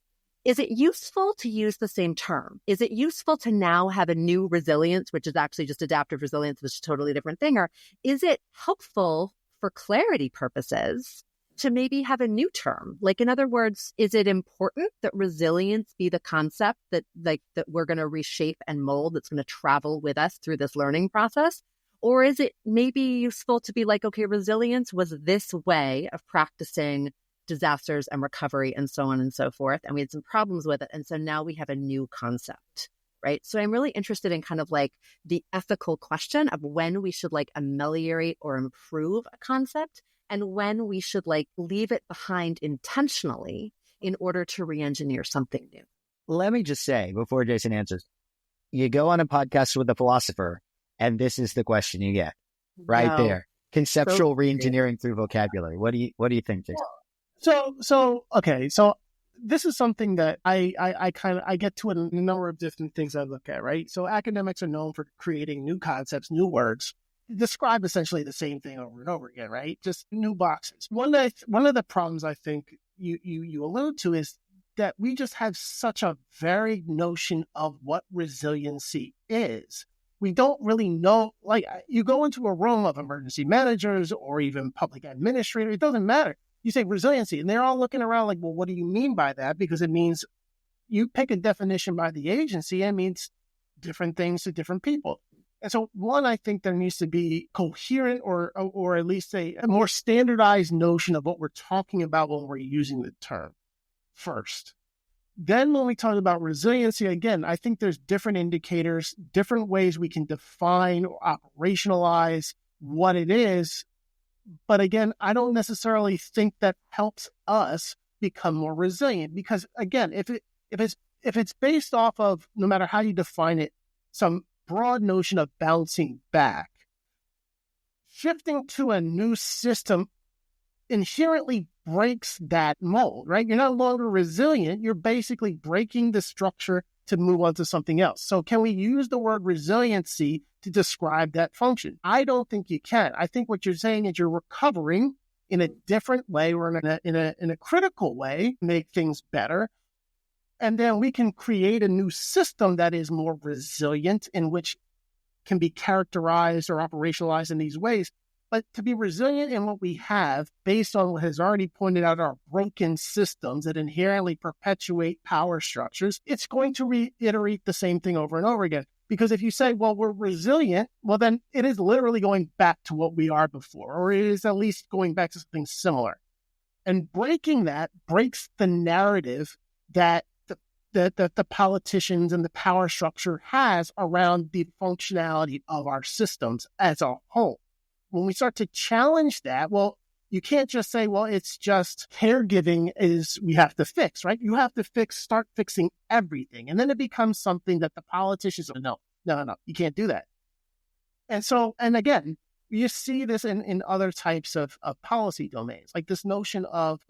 is it useful to use the same term? Is it useful to now have a new resilience, which is actually just adaptive resilience, which is a totally different thing? Or is it helpful for clarity purposes to maybe have a new term? Like, in other words, is it important that resilience be the concept that we're going to reshape and mold, that's going to travel with us through this learning process? Or is it maybe useful to be like, okay, resilience was this way of practicing disasters and recovery and so on and so forth, and we had some problems with it, and so now we have a new concept, right? So I'm really interested in kind of like the ethical question of when we should like ameliorate or improve a concept, and when we should like leave it behind intentionally in order to re-engineer something new. Let me just say before Jason answers, you go on a podcast with a philosopher and this is the question you get right there. Conceptual re-engineering through vocabulary. What do you think, Jason? So this is something that I get to in a number of different things I look at, right? So academics are known for creating new concepts, new words, describe essentially the same thing over and over again, right? Just new boxes. One of the problems I think you allude to is that we just have such a varied notion of what resiliency is. We don't really know, like you go into a room of emergency managers or even public administrators, it doesn't matter. You say resiliency and they're all looking around like, well, what do you mean by that? Because it means you pick a definition by the agency, it means different things to different people. And so one, I think there needs to be coherent or at least a more standardized notion of what we're talking about when we're using the term first. Then when we talk about resiliency, again, I think there's different indicators, different ways we can define or operationalize what it is. But again, I don't necessarily think that helps us become more resilient because, again, if it's based off of, no matter how you define it, some broad notion of bouncing back, shifting to a new system inherently breaks that mold, right? You're no longer resilient. You're basically breaking the structure to move on to something else. So can we use the word resiliency to describe that function? I don't think you can. I think what you're saying is you're recovering in a different way or in a critical way, make things better. And then we can create a new system that is more resilient, in which can be characterized or operationalized in these ways. But to be resilient in what we have, based on what has already pointed out our broken systems that inherently perpetuate power structures, it's going to reiterate the same thing over and over again. Because if you say, well, we're resilient, well, then it is literally going back to what we are before, or it is at least going back to something similar. And breaking that breaks the narrative that the politicians and the power structure has around the functionality of our systems as a whole. When we start to challenge that, well, you can't just say, well, it's just caregiving is we have to fix, right? You have to start fixing everything. And then it becomes something that the politicians, no, you can't do that. And again, you see this in other types of policy domains, like this notion of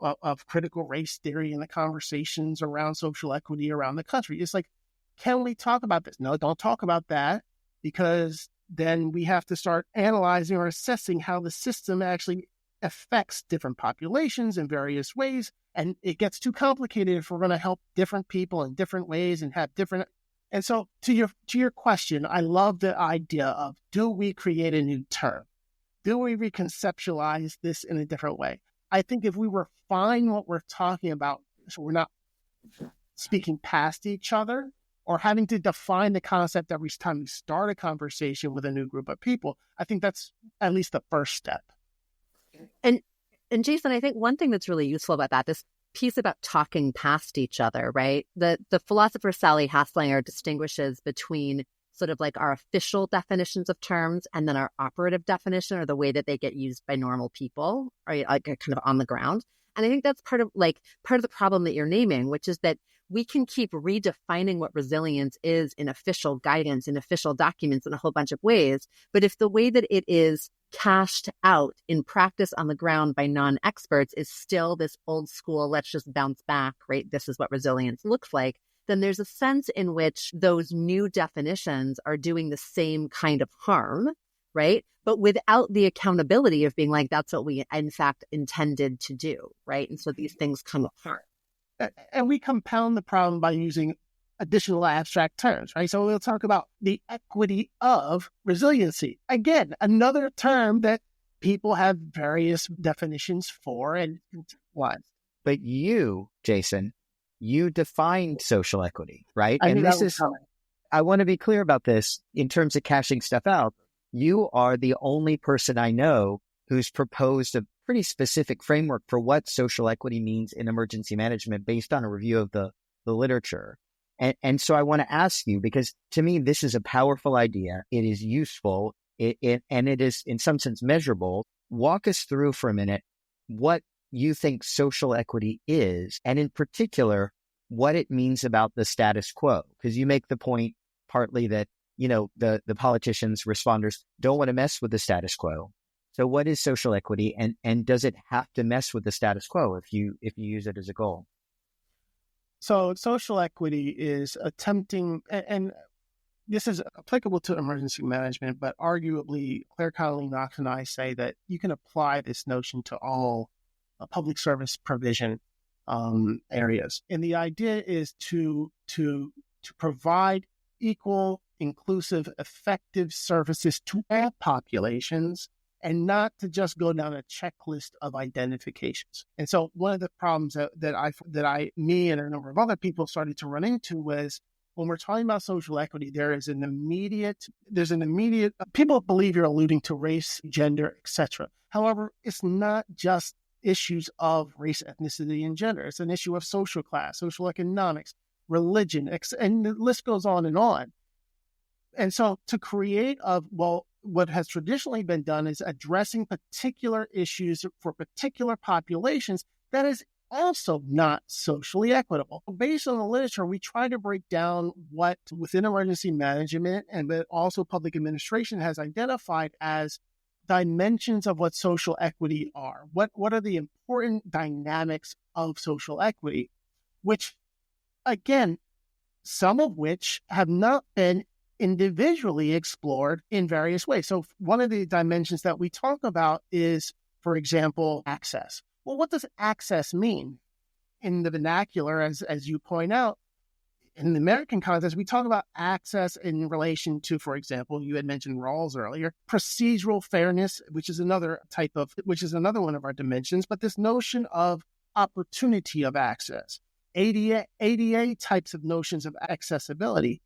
critical race theory and the conversations around social equity around the country. It's like, can we talk about this? No, don't talk about that, because then we have to start analyzing or assessing how the system actually affects different populations in various ways. And it gets too complicated if we're going to help different people in different ways and have different. And so to your question, I love the idea of, do we create a new term? Do we reconceptualize this in a different way? I think if we refine what we're talking about, so we're not speaking past each other or having to define the concept every time we start a conversation with a new group of people, I think that's at least the first step. And Jason, I think one thing that's really useful about that, this piece about talking past each other, right? The philosopher Sally Haslanger distinguishes between sort of like our official definitions of terms and then our operative definition, or the way that they get used by normal people, right? Like kind of on the ground. And I think that's part of the problem that you're naming, which is that we can keep redefining what resilience is in official guidance, in official documents in a whole bunch of ways. But if the way that it is cashed out in practice on the ground by non-experts is still this old school, let's just bounce back, right? This is what resilience looks like. Then there's a sense in which those new definitions are doing the same kind of harm, right? But without the accountability of being like, that's what we in fact intended to do, right? And so these things come apart. And we compound the problem by using additional abstract terms, right? So we'll talk about the equity of resiliency. Again, another term that people have various definitions for and what. But you, Jason, you defined social equity, right? I want to be clear about this in terms of cashing stuff out. You are the only person I know who's proposed a pretty specific framework for what social equity means in emergency management based on a review of the literature. And so I want to ask you, because to me, this is a powerful idea. It is useful, and it is in some sense measurable. Walk us through for a minute what you think social equity is, and in particular, what it means about the status quo. Because you make the point partly that, the politicians, responders don't want to mess with the status quo. So what is social equity, and does it have to mess with the status quo if you use it as a goal? So social equity is attempting, and this is applicable to emergency management, but arguably Clarke Knox and I say that you can apply this notion to all public service provision areas. And the idea is to provide equal, inclusive, effective services to all populations, and not to just go down a checklist of identifications. And so one of the problems that me and a number of other people started to run into was, when we're talking about social equity, there's an immediate, people believe you're alluding to race, gender, etc. However, it's not just issues of race, ethnicity, and gender. It's an issue of social class, social economics, religion, and the list goes on and on. And so to create what has traditionally been done is addressing particular issues for particular populations that is also not socially equitable. Based on the literature, we try to break down what within emergency management and but also public administration has identified as dimensions of what social equity are. What are the important dynamics of social equity, which, again, some of which have not been individually explored in various ways. So one of the dimensions that we talk about is, for example, access. Well, what does access mean? In the vernacular, as you point out, in the American context, we talk about access in relation to, for example, you had mentioned Rawls earlier, procedural fairness, which is another one of our dimensions, but this notion of opportunity of access, ADA types of notions of accessibility.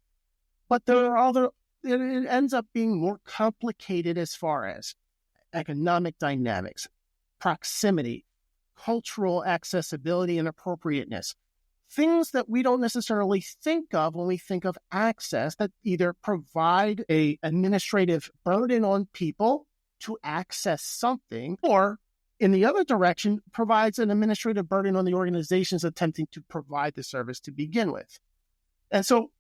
But it ends up being more complicated as far as economic dynamics, proximity, cultural accessibility and appropriateness, things that we don't necessarily think of when we think of access, that either provide an administrative burden on people to access something, or in the other direction, provides an administrative burden on the organizations attempting to provide the service to begin with. And so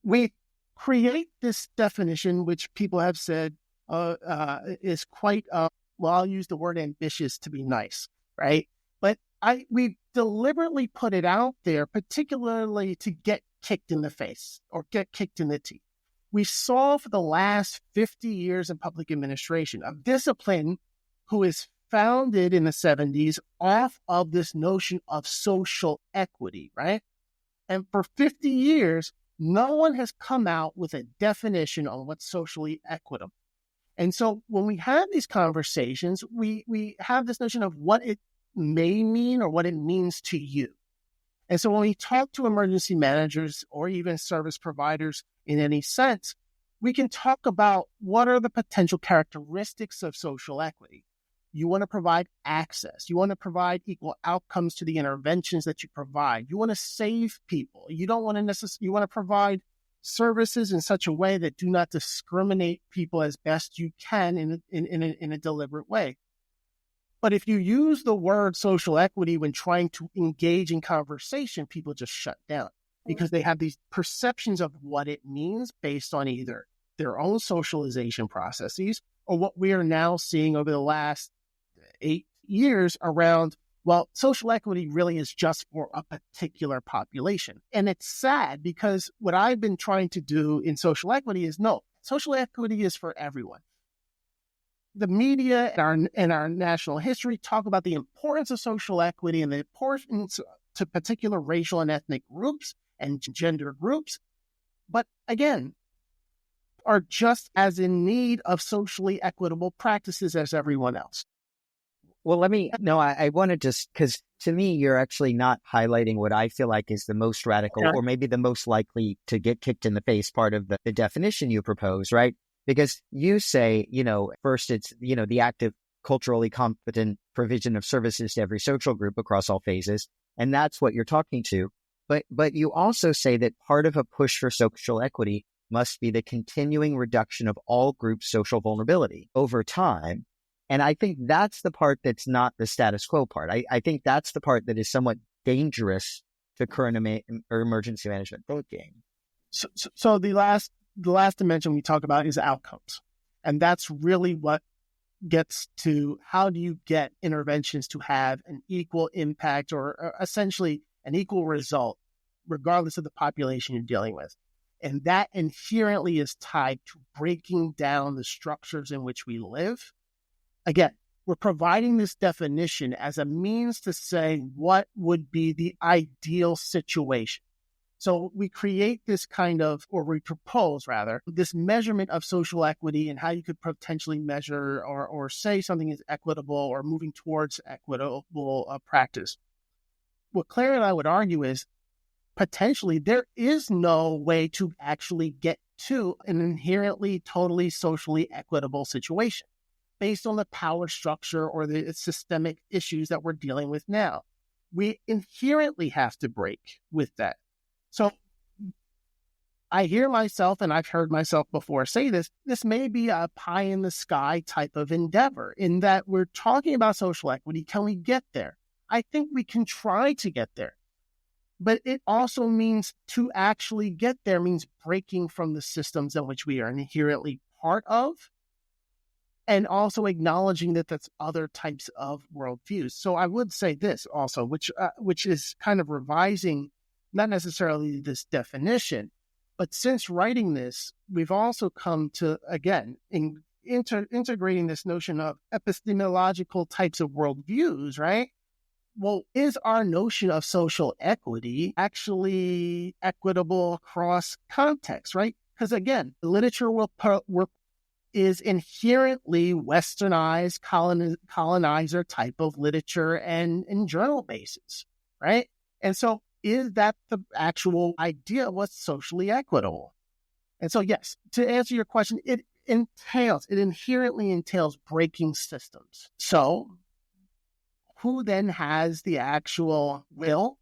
we create this definition, which people have said is quite, I'll use the word ambitious to be nice, right? But we deliberately put it out there, particularly to get kicked in the face or get kicked in the teeth. We saw for the last 50 years in public administration a discipline who is founded in the 70s off of this notion of social equity, right? And for 50 years, no one has come out with a definition on what's socially equitable. And so when we have these conversations, we have this notion of what it may mean or what it means to you. And so when we talk to emergency managers or even service providers in any sense, we can talk about what are the potential characteristics of social equity. You want to provide access. You want to provide equal outcomes to the interventions that you provide. You want to save people. You don't want to you want to provide services in such a way that do not discriminate people as best you can in a deliberate way. But if you use the word social equity when trying to engage in conversation, people just shut down because they have these perceptions of what it means based on either their own socialization processes or what we are now seeing over the last 8 years around, well, social equity really is just for a particular population. And it's sad because what I've been trying to do in social equity is no, social equity is for everyone. The media and our national history talk about the importance of social equity and the importance to particular racial and ethnic groups and gender groups, but again, are just as in need of socially equitable practices as everyone else. Well, I want to just, because to me, you're actually not highlighting what I feel like is the most radical or maybe the most likely to get kicked in the face part of the definition you propose, right? Because you say, first it's, the active, culturally competent provision of services to every social group across all phases. And that's what you're talking to. But you also say that part of a push for social equity must be the continuing reduction of all groups' social vulnerability over time. And I think that's the part that's not the status quo part. I think that's the part that is somewhat dangerous to current or emergency management thinking. So the last dimension we talk about is outcomes. And that's really what gets to how do you get interventions to have an equal impact or essentially an equal result, regardless of the population you're dealing with. And that inherently is tied to breaking down the structures in which we live. Again, we're providing this definition as a means to say what would be the ideal situation. So we create this we propose this measurement of social equity and how you could potentially measure or say something is equitable or moving towards equitable practice. What Claire and I would argue is potentially there is no way to actually get to an inherently, totally socially equitable situation based on the power structure or the systemic issues that we're dealing with now. We inherently have to break with that. So I hear myself, and I've heard myself before say this may be a pie in the sky type of endeavor in that we're talking about social equity. Can we get there? I think we can try to get there. But it also means to actually get there means breaking from the systems in which we are inherently part of, and also acknowledging that that's other types of worldviews. So I would say this also, which is kind of revising, not necessarily this definition, but since writing this, we've also come to, again, integrating this notion of epistemological types of worldviews, right? well, is our notion of social equity actually equitable across context, right? Because again, literature is inherently westernized, colonizer type of literature and journal basis, right? And so is that the actual idea of what's socially equitable? And so, yes, to answer your question, it inherently entails breaking systems. So who then has the actual will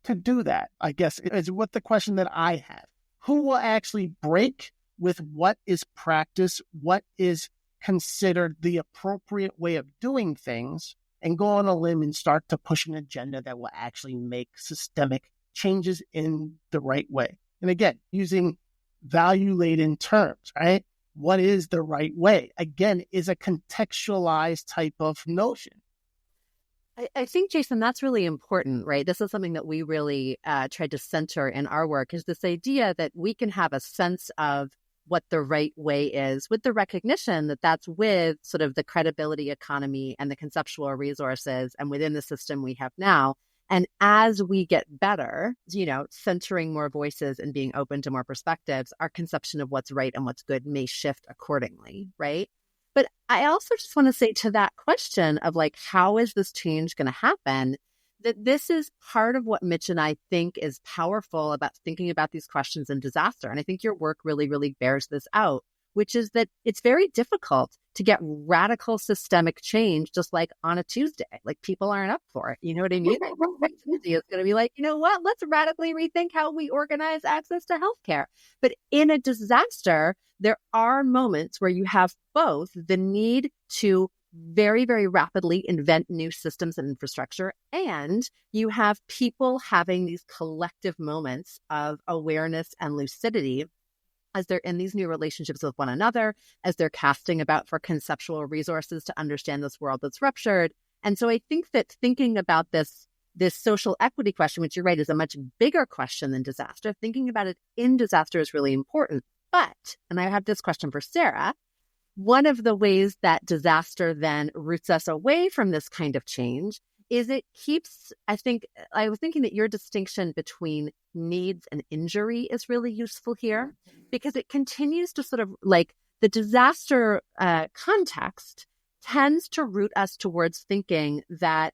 to do that? I guess is what the question that I have. Who will actually break with what is practiced, what is considered the appropriate way of doing things, and go on a limb and start to push an agenda that will actually make systemic changes in the right way? And again, using value-laden terms, right? What is the right way? Again, is a contextualized type of notion. I think, Jason, that's really important, right? This is something that we really tried to center in our work, is this idea that we can have a sense of what the right way is with the recognition that that's with sort of the credibility economy and the conceptual resources and within the system we have now. And as we get better, centering more voices and being open to more perspectives, our conception of what's right and what's good may shift accordingly, right? But I also just want to say to that question of like, how is this change going to happen? That this is part of what Mitch and I think is powerful about thinking about these questions in disaster. And I think your work really, really bears this out, which is that it's very difficult to get radical systemic change just like on a Tuesday. Like people aren't up for it. You know what I mean? Tuesday is going to be like, you know what? Let's radically rethink how we organize access to healthcare. But in a disaster, there are moments where you have both the need to very, very rapidly invent new systems and infrastructure, and you have people having these collective moments of awareness and lucidity as they're in these new relationships with one another, as they're casting about for conceptual resources to understand this world that's ruptured. And so I think that thinking about this social equity question, which you're right, is a much bigger question than disaster. Thinking about it in disaster is really important. But, and I have this question for Sarah, one of the ways that disaster then roots us away from this kind of change is it keeps, I was thinking that your distinction between needs and injury is really useful here, because it continues to sort of like the disaster context tends to root us towards thinking that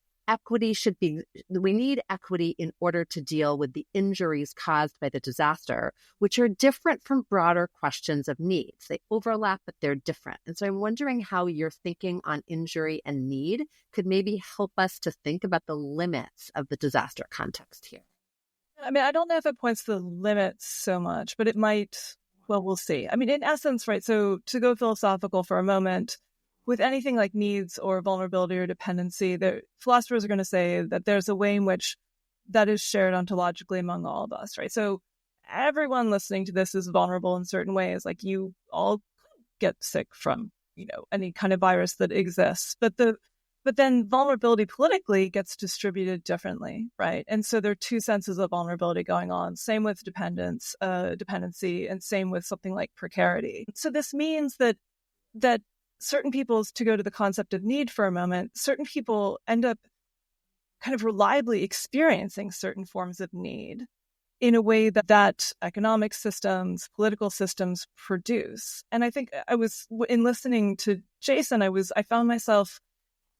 we need equity in order to deal with the injuries caused by the disaster, which are different from broader questions of needs. They overlap, but they're different. And so I'm wondering how your thinking on injury and need could maybe help us to think about the limits of the disaster context here. I mean, I don't know if it points to the limits so much, but it might, well, we'll see. I mean, in essence, right, so to go philosophical for a moment, with anything like needs or vulnerability or dependency, philosophers are going to say that there's a way in which that is shared ontologically among all of us, right? So everyone listening to this is vulnerable in certain ways. Like you all get sick from, any kind of virus that exists. But then vulnerability politically gets distributed differently, right? And so there are two senses of vulnerability going on. Same with dependency, and same with something like precarity. So this means that certain people's, to go to the concept of need for a moment, certain people end up kind of reliably experiencing certain forms of need in a way that economic systems, political systems produce. And I think in listening to Jason, I found myself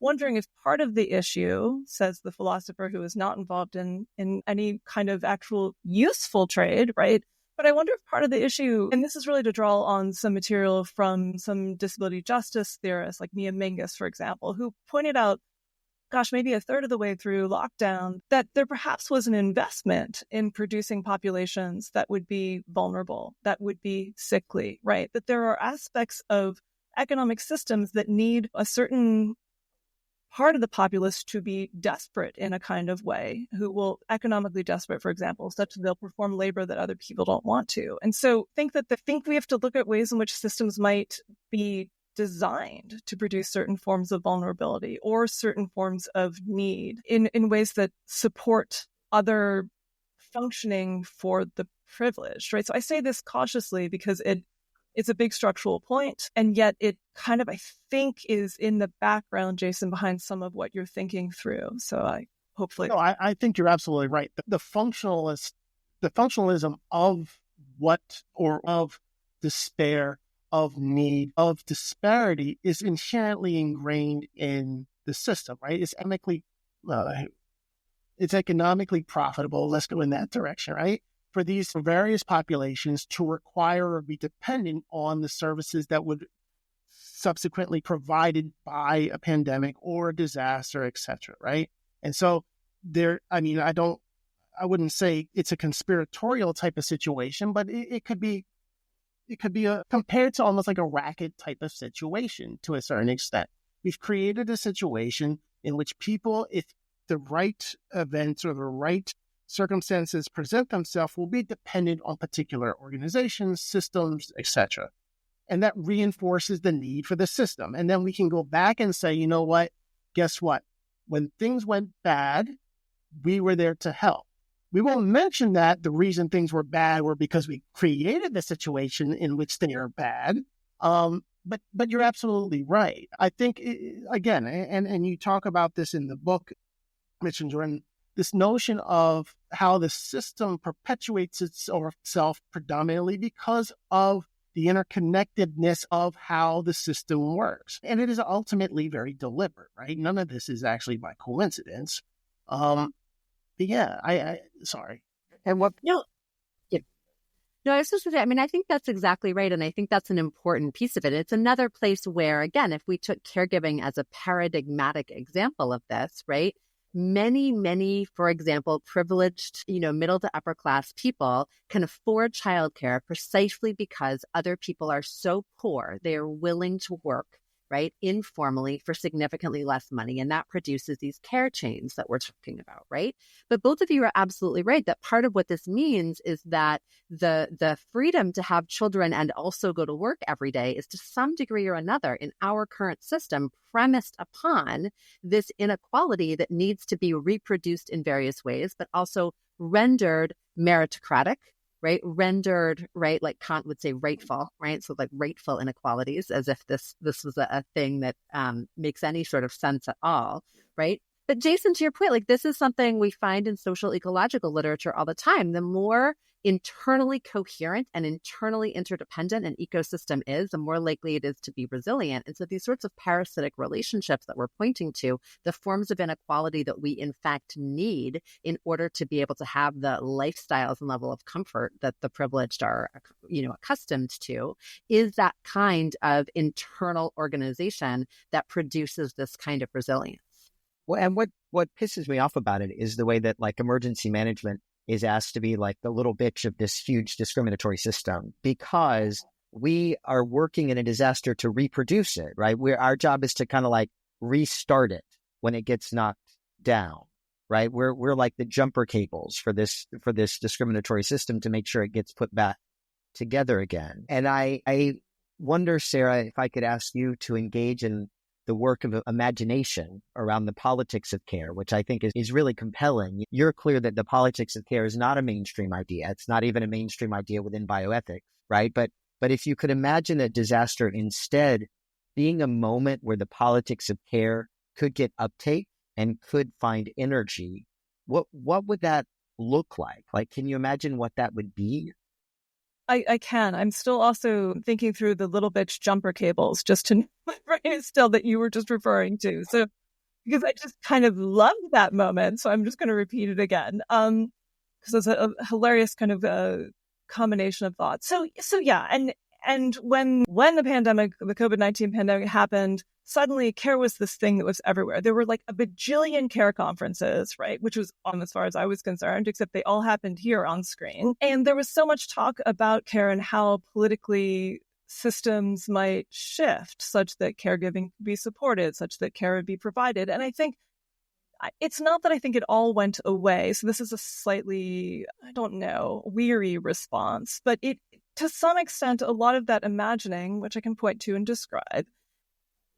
wondering if part of the issue, says the philosopher who is not involved in any kind of actual useful trade, right? But I wonder if part of the issue, and this is really to draw on some material from some disability justice theorists like Mia Mingus, for example, who pointed out, maybe a third of the way through lockdown, that there perhaps was an investment in producing populations that would be vulnerable, that would be sickly, right? That there are aspects of economic systems that need a certain part of the populace to be desperate in a kind of way, who will economically desperate, for example, such that they'll perform labor that other people don't want to. And so think we have to look at ways in which systems might be designed to produce certain forms of vulnerability or certain forms of need in ways that support other functioning for the privileged, right? So I say this cautiously because it's a big structural point, and yet it kind of, I think, is in the background, Jason, behind some of what you're thinking through. So hopefully. No, I think you're absolutely right. The functionalism of what, or of despair, of need, of disparity is inherently ingrained in the system, right? It's economically profitable. Let's go in that direction, right? For these various populations to require or be dependent on the services that would subsequently provided by a pandemic or a disaster, et cetera, right? And so I wouldn't say it's a conspiratorial type of situation, but it could be compared to almost like a racket type of situation to a certain extent. We've created a situation in which people, if the right events or the right circumstances present themselves, will be dependent on particular organizations, systems, etc. And that reinforces the need for the system. And then we can go back and say, you know what? Guess what? When things went bad, we were there to help. We won't mention that the reason things were bad were because we created the situation in which they are bad. But you're absolutely right. I think, again, and you talk about this in the book, Mitch and Jordan, this notion of how the system perpetuates itself predominantly because of the interconnectedness of how the system works. And it is ultimately very deliberate, right? None of this is actually by coincidence. But yeah, sorry. And what? No, I was just going to say, I mean, I think that's exactly right. And I think that's an important piece of it. It's another place where, again, if we took caregiving as a paradigmatic example of this, right? Many, for example, privileged, middle to upper class people can afford childcare precisely because other people are so poor. They are willing to work, right, informally for significantly less money. And that produces these care chains that we're talking about, right? But both of you are absolutely right that part of what this means is that the freedom to have children and also go to work every day is to some degree or another in our current system premised upon this inequality that needs to be reproduced in various ways, but also rendered meritocratic, right? Rendered, right? Like Kant would say rightful, right? So like rightful inequalities, as if this was a thing that makes any sort of sense at all, right? But Jason, to your point, like this is something we find in social ecological literature all the time. The more internally coherent and internally interdependent an ecosystem is, the more likely it is to be resilient. And so these sorts of parasitic relationships that we're pointing to, the forms of inequality that we in fact need in order to be able to have the lifestyles and level of comfort that the privileged are, accustomed to, is that kind of internal organization that produces this kind of resilience. Well, and what pisses me off about it is the way that like emergency management is asked to be like the little bitch of this huge discriminatory system, because we are working in a disaster to reproduce it, right? Our job is to kind of like restart it when it gets knocked down, right? We're like the jumper cables for this discriminatory system to make sure it gets put back together again. And I wonder, Sarah, if I could ask you to engage in the work of imagination around the politics of care, which I think is really compelling. You're clear that the politics of care is not a mainstream idea. It's not even a mainstream idea within bioethics, right? But if you could imagine a disaster instead being a moment where the politics of care could get uptake and could find energy, what would that look like? Like, can you imagine what that would be? I can. I'm still also thinking through the little bitch jumper cables, just to my brain is still that you were just referring to. So, because I just kind of loved that moment. So I'm just going to repeat it again. Because it's a hilarious kind of combination of thoughts. So yeah. And when the COVID-19 pandemic happened, suddenly care was this thing that was everywhere. There were like a bajillion care conferences, right? Which was as far as I was concerned, except they all happened here on screen. And there was so much talk about care and how politically systems might shift such that caregiving could be supported, such that care would be provided. And I think it's not that I think it all went away. So this is a slightly, weary response, but to some extent, a lot of that imagining, which I can point to and describe,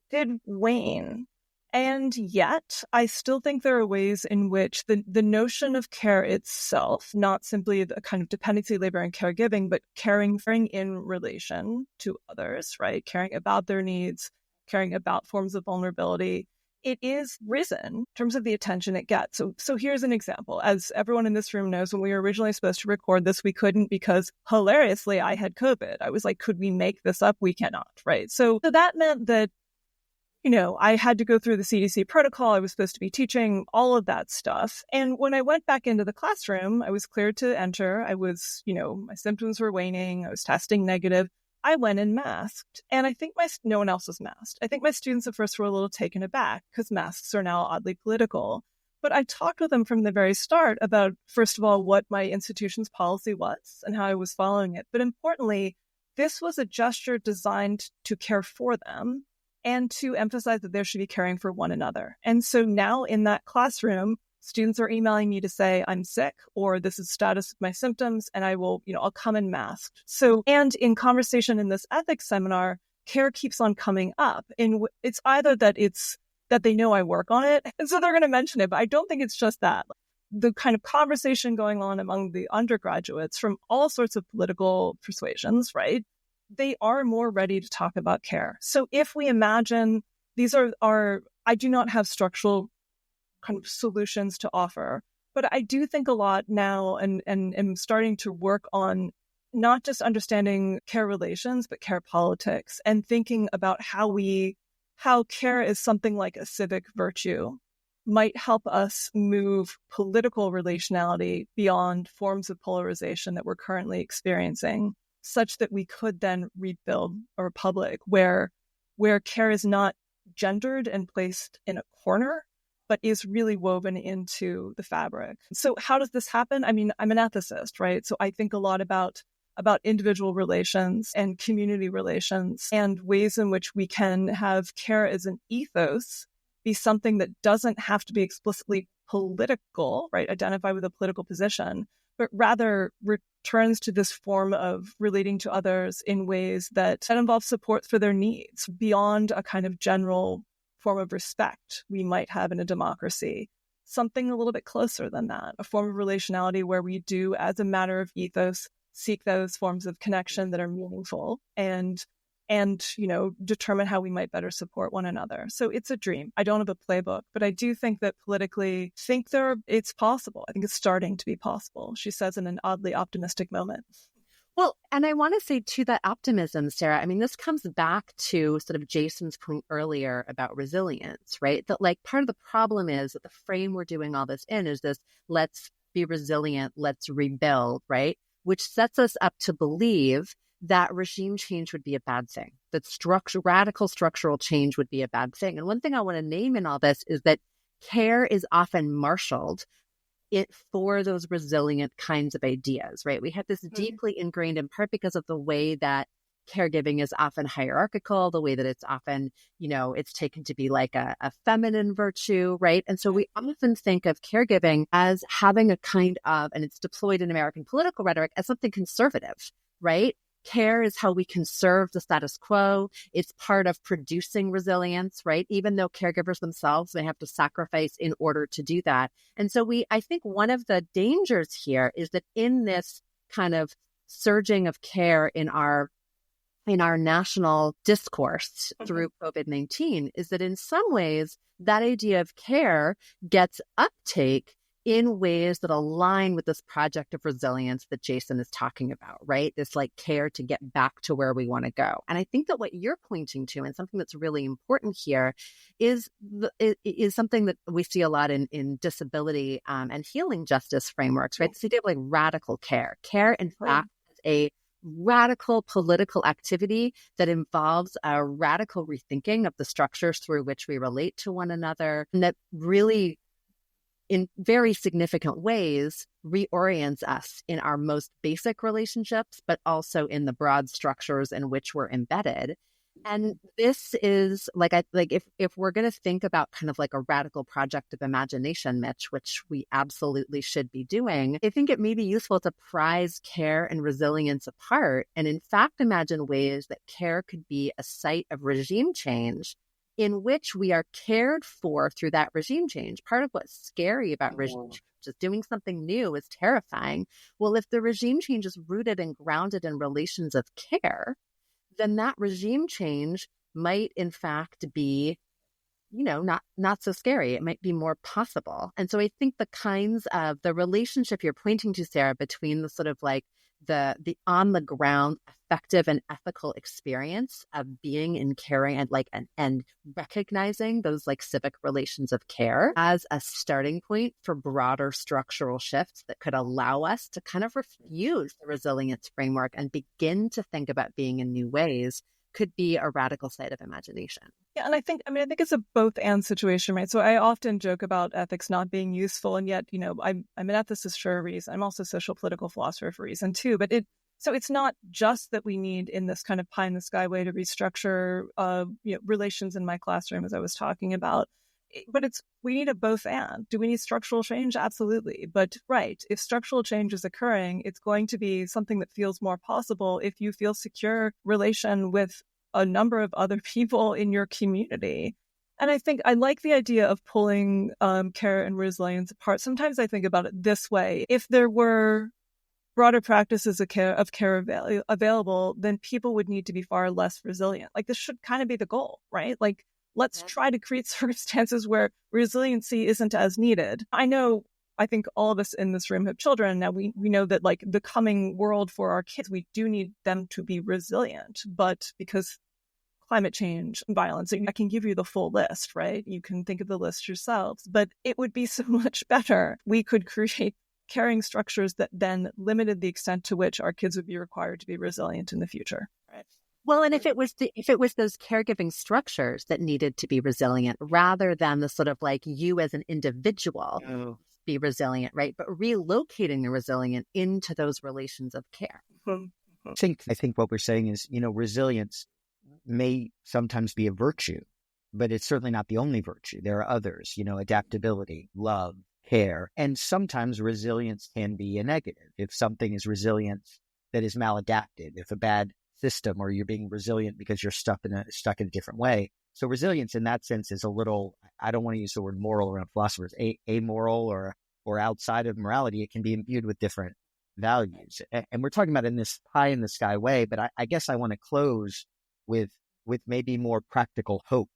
did wane. And yet, I still think there are ways in which the notion of care itself, not simply the kind of dependency, labor, and caregiving, but caring in relation to others, right? Caring about their needs, caring about forms of vulnerability, it is risen in terms of the attention it gets. So here's an example. As everyone in this room knows, when we were originally supposed to record this, we couldn't because hilariously I had COVID. I was like, could we make this up? We cannot, right? So that meant that, I had to go through the CDC protocol. I was supposed to be teaching all of that stuff. And when I went back into the classroom, I was cleared to enter. I was, my symptoms were waning. I was testing negative. I went in masked, and I think no one else was masked. I think my students at first were a little taken aback because masks are now oddly political. But I talked with them from the very start about, first of all, what my institution's policy was and how I was following it. But importantly, this was a gesture designed to care for them and to emphasize that there should be caring for one another. And so now in that classroom, students are emailing me to say, I'm sick, or this is status of my symptoms, and I will, I'll come in masked. So, and in conversation in this ethics seminar, care keeps on coming up. And it's either that they know I work on it, and so they're going to mention it, but I don't think it's just that. The kind of conversation going on among the undergraduates from all sorts of political persuasions, right? They are more ready to talk about care. So if we imagine these are I do not have structural kind of solutions to offer, but I do think a lot now and am starting to work on not just understanding care relations, but care politics, and thinking about how care is something like a civic virtue might help us move political relationality beyond forms of polarization that we're currently experiencing, such that we could then rebuild a republic where care is not gendered and placed in a corner, but is really woven into the fabric. So how does this happen? I mean, I'm an ethicist, right? So I think a lot about individual relations and community relations and ways in which we can have care as an ethos be something that doesn't have to be explicitly political, right? Identify with a political position, but rather returns to this form of relating to others in ways that involve support for their needs beyond a kind of general form of respect we might have in a democracy. Something a little bit closer than that, a form of relationality where we do, as a matter of ethos, seek those forms of connection that are meaningful and determine how we might better support one another. So it's a dream. I don't have a playbook, but I do think that politically, it's possible. I think it's starting to be possible, she says in an oddly optimistic moment. Well, and I want to say to that optimism, Sarah, I mean, this comes back to sort of Jason's point earlier about resilience, right? That like part of the problem is that the frame we're doing all this in is this, let's be resilient, let's rebuild, right? Which sets us up to believe that regime change would be a bad thing, that radical structural change would be a bad thing. And one thing I want to name in all this is that care is often marshaled for those resilient kinds of ideas, right? We have this deeply ingrained in part because of the way that caregiving is often hierarchical, the way that it's often, it's taken to be like a feminine virtue, right? And so we often think of caregiving as having a kind of, and it's deployed in American political rhetoric as something conservative, right? Care is how we conserve the status quo. It's part of producing resilience, right? Even though caregivers themselves may have to sacrifice in order to do that. And so I think one of the dangers here is that in this kind of surging of care in our national discourse through COVID-19 is that in some ways that idea of care gets uptake in ways that align with this project of resilience that Jason is talking about, right? This like care to get back to where we want to go. And I think that what you're pointing to, and something that's really important here, is something that we see a lot in disability and healing justice frameworks, right? This idea of like radical care. Care, in fact, is a radical political activity that involves a radical rethinking of the structures through which we relate to one another, and that really in very significant ways reorients us in our most basic relationships, but also in the broad structures in which we're embedded. And this is if we're going to think about kind of like a radical project of imagination, Mitch, which we absolutely should be doing, I think it may be useful to prize care and resilience apart and in fact imagine ways that care could be a site of regime change in which we are cared for through that regime change. Part of what's scary about regime change is doing something new is terrifying. Well, if the regime change is rooted and grounded in relations of care, then that regime change might in fact be, not so scary. It might be more possible. And so I think the kinds of the relationship you're pointing to, Sarah, between the sort of like the on the ground effective and ethical experience of being in caring and recognizing those like civic relations of care as a starting point for broader structural shifts that could allow us to kind of refuse the resilience framework and begin to think about being in new ways could be a radical side of imagination. Yeah, and I think it's a both and situation, right? So I often joke about ethics not being useful, and yet, I'm an ethicist for a reason. I'm also a social political philosopher for a reason too. But it's not just that we need in this kind of pie in the sky way to restructure relations in my classroom, as I was talking about. But we need a both and. Do we need structural change? Absolutely. But right, if structural change is occurring, it's going to be something that feels more possible if you feel secure relation with a number of other people in your community. And I think I like the idea of pulling care and resilience apart. Sometimes I think about it this way. If there were broader practices of care available, then people would need to be far less resilient. Like this should kind of be the goal, right? Like let's try to create circumstances where resiliency isn't as needed. I think all of us in this room have children. Now we know that like the coming world for our kids, we do need them to be resilient, but because climate change, violence, I can give you the full list, right? You can think of the list yourselves, but it would be so much better. We could create caring structures that then limited the extent to which our kids would be required to be resilient in the future. Right. Well, and if it was those caregiving structures that needed to be resilient rather than the sort of like you as an individual be resilient, right? But relocating the resilient into those relations of care. I think what we're saying is, resilience may sometimes be a virtue, but it's certainly not the only virtue. There are others, adaptability, love, care, and sometimes resilience can be a negative. If something is resilience that is maladapted, if a bad system, or you're being resilient because you're stuck in a different way. So resilience in that sense is a little, I don't want to use the word moral around philosophers, amoral or outside of morality. It can be imbued with different values. And we're talking about in this pie in the sky way, but I guess I want to close with maybe more practical hope,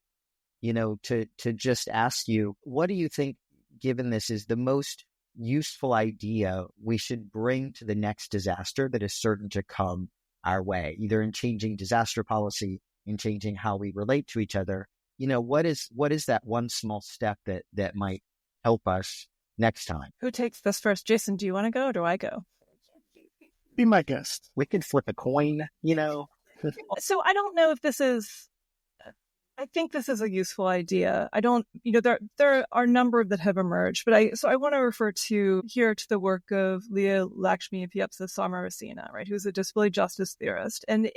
to just ask you, what do you think, given this, is the most useful idea we should bring to the next disaster that is certain to come our way, either in changing disaster policy, in changing how we relate to each other? What is that one small step that might help us next time? Who takes this first? Jason, do you want to go or do I go? Be my guest. We could flip a coin, So I don't know if this is, I think this is a useful idea. I don't, there are a number that have emerged, but I want to refer to the work of Leah Lakshmi Samarasinha, right, who's a disability justice theorist. And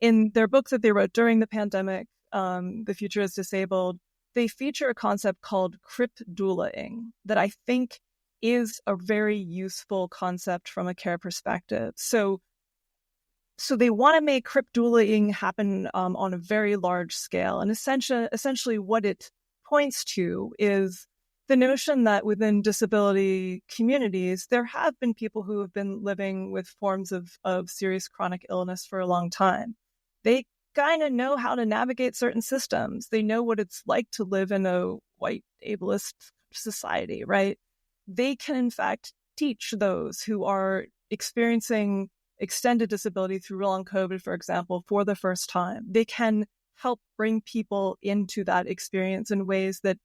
in their book that they wrote during the pandemic, The Future is Disabled, they feature a concept called crip-doulaing that I think is a very useful concept from a care perspective. So they want to make crip-doulaing happen on a very large scale. And essentially what it points to is the notion that within disability communities, there have been people who have been living with forms of serious chronic illness for a long time. They kind of know how to navigate certain systems. They know what it's like to live in a white ableist society, right? They can, in fact, teach those who are experiencing extended disability through long COVID, for example, for the first time. They can help bring people into that experience in ways that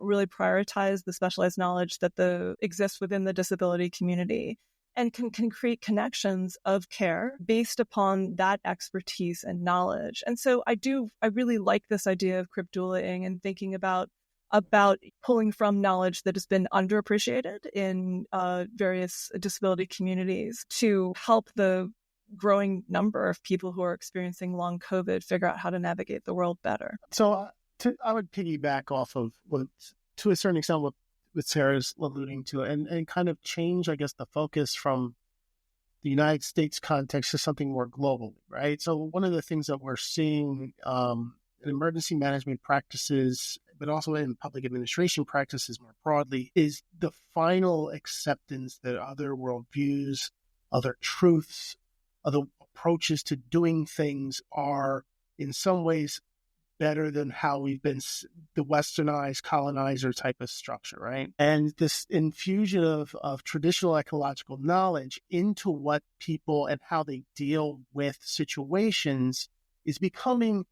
really prioritize the specialized knowledge that exists within the disability community, and can create connections of care based upon that expertise and knowledge. And so I really like this idea of crip-doulaing and thinking about pulling from knowledge that has been underappreciated in various disability communities to help the growing number of people who are experiencing long COVID figure out how to navigate the world better. So I would piggyback off of what, to a certain extent, what Sarah's alluding to, and kind of change, I guess, the focus from the United States context to something more global, right? So one of the things that we're seeing in emergency management practices, but also in public administration practices more broadly, is the final acceptance that other worldviews, other truths, other approaches to doing things are in some ways better than how we've been the westernized colonizer type of structure, right? And this infusion of traditional ecological knowledge into what people and how they deal with situations is becoming,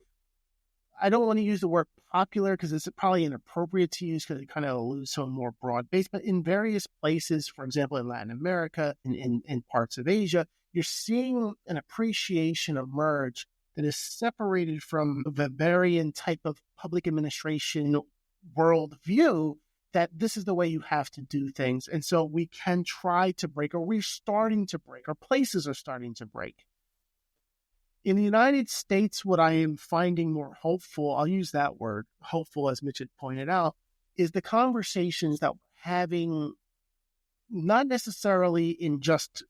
I don't want to use the word popular because it's probably inappropriate to use because it kind of alludes to a more broad base, but in various places, for example, in Latin America, in parts of Asia, you're seeing an appreciation emerge that is separated from the Weberian type of public administration worldview that this is the way you have to do things. And so we can try to break, or we're starting to break, or places are starting to break. In the United States, what I am finding more hopeful, I'll use that word, hopeful, as Mitch had pointed out, is the conversations that we're having, not necessarily in just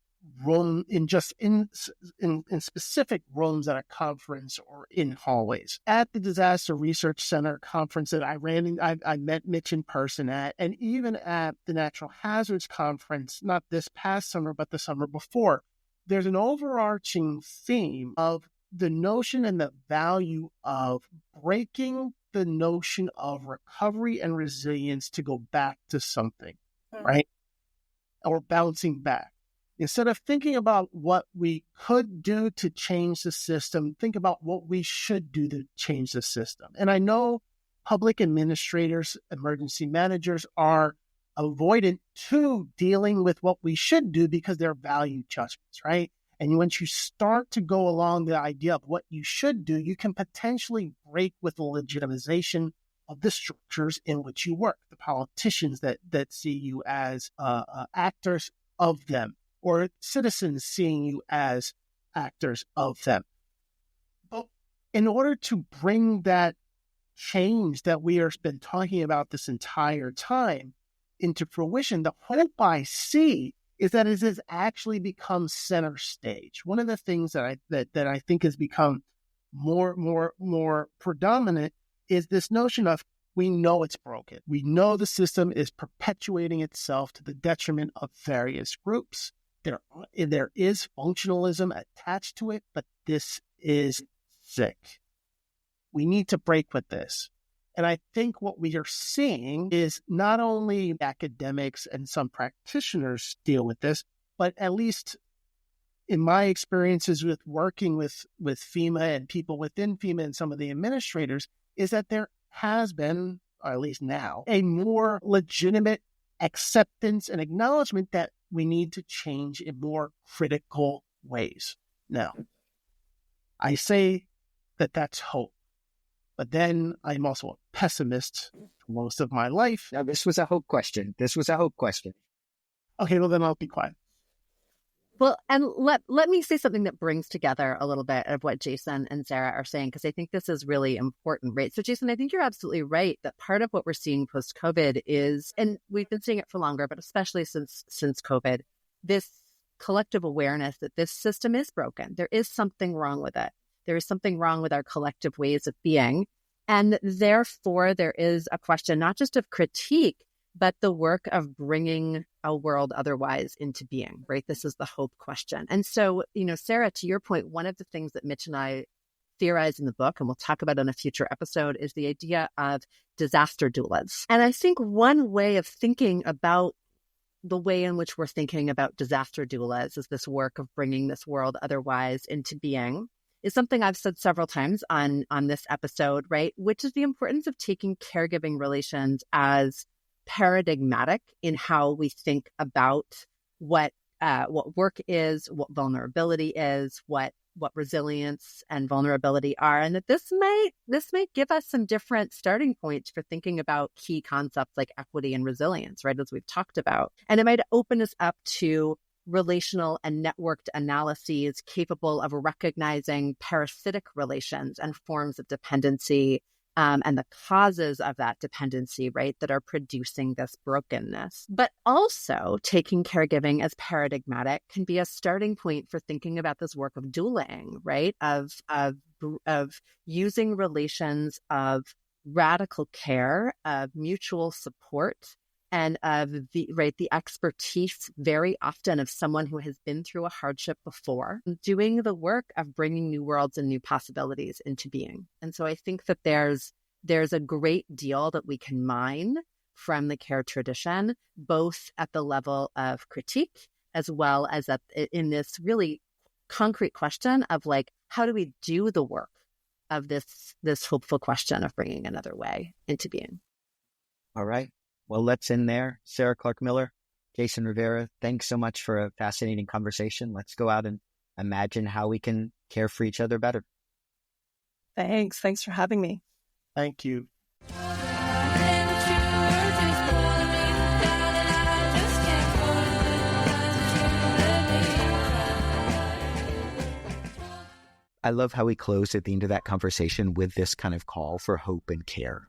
room, in specific rooms at a conference or in hallways. At the Disaster Research Center conference that I ran, I met Mitch in person at, and even at the Natural Hazards Conference, not this past summer, but the summer before, there's an overarching theme of the notion and the value of breaking the notion of recovery and resilience to go back to something, right? Or bouncing back. Instead of thinking about what we could do to change the system, think about what we should do to change the system. And I know public administrators, emergency managers are avoidant to dealing with what we should do because they're value judgments, right? And once you start to go along the idea of what you should do, you can potentially break with the legitimization of the structures in which you work, the politicians that see you as actors of them, or citizens seeing you as actors of them. But in order to bring that change that we have been talking about this entire time into fruition, the hope I see is that it has actually become center stage. One of the things that I think has become more predominant is this notion of, we know it's broken. We know the system is perpetuating itself to the detriment of various groups. There is functionalism attached to it, but this is sick. We need to break with this. And I think what we are seeing is not only academics and some practitioners deal with this, but at least in my experiences with working with FEMA and people within FEMA and some of the administrators, is that there has been, or at least now, a more legitimate acceptance and acknowledgement that we need to change in more critical ways. Now, I say that that's hope. But then I'm also a pessimist for most of my life. Now, this was a hope question. Okay, well, then I'll be quiet. Well, and let me say something that brings together a little bit of what Jason and Sarah are saying, because I think this is really important, right? So, Jason, I think you're absolutely right that part of what we're seeing post-COVID is, and we've been seeing it for longer, but especially since COVID, this collective awareness that this system is broken. There is something wrong with it. There is something wrong with our collective ways of being. And therefore, there is a question not just of critique, but the work of bringing a world otherwise into being, right? This is the hope question. And so, Sarah, to your point, one of the things that Mitch and I theorize in the book, and we'll talk about in a future episode, is the idea of disaster doulas. And I think one way of thinking about the way in which we're thinking about disaster doulas is this work of bringing this world otherwise into being, is something I've said several times on this episode, right? Which is the importance of taking caregiving relations as paradigmatic in how we think about what work is, what vulnerability is, what resilience and vulnerability are, and that this might give us some different starting points for thinking about key concepts like equity and resilience, right? As we've talked about, and it might open us up to relational and networked analyses capable of recognizing parasitic relations and forms of dependency and the causes of that dependency, right, that are producing this brokenness. But also taking caregiving as paradigmatic can be a starting point for thinking about this work of dueling, right, of using relations of radical care, of mutual support, and of the expertise very often of someone who has been through a hardship before, doing the work of bringing new worlds and new possibilities into being. And so I think that there's a great deal that we can mine from the care tradition, both at the level of critique as well as in this really concrete question of like, how do we do the work of this hopeful question of bringing another way into being? All right. Well, let's end there. Sarah Clarke Miller, Jason Rivera, thanks so much for a fascinating conversation. Let's go out and imagine how we can care for each other better. Thanks. Thanks for having me. Thank you. I love how we closed at the end of that conversation with this kind of call for hope and care.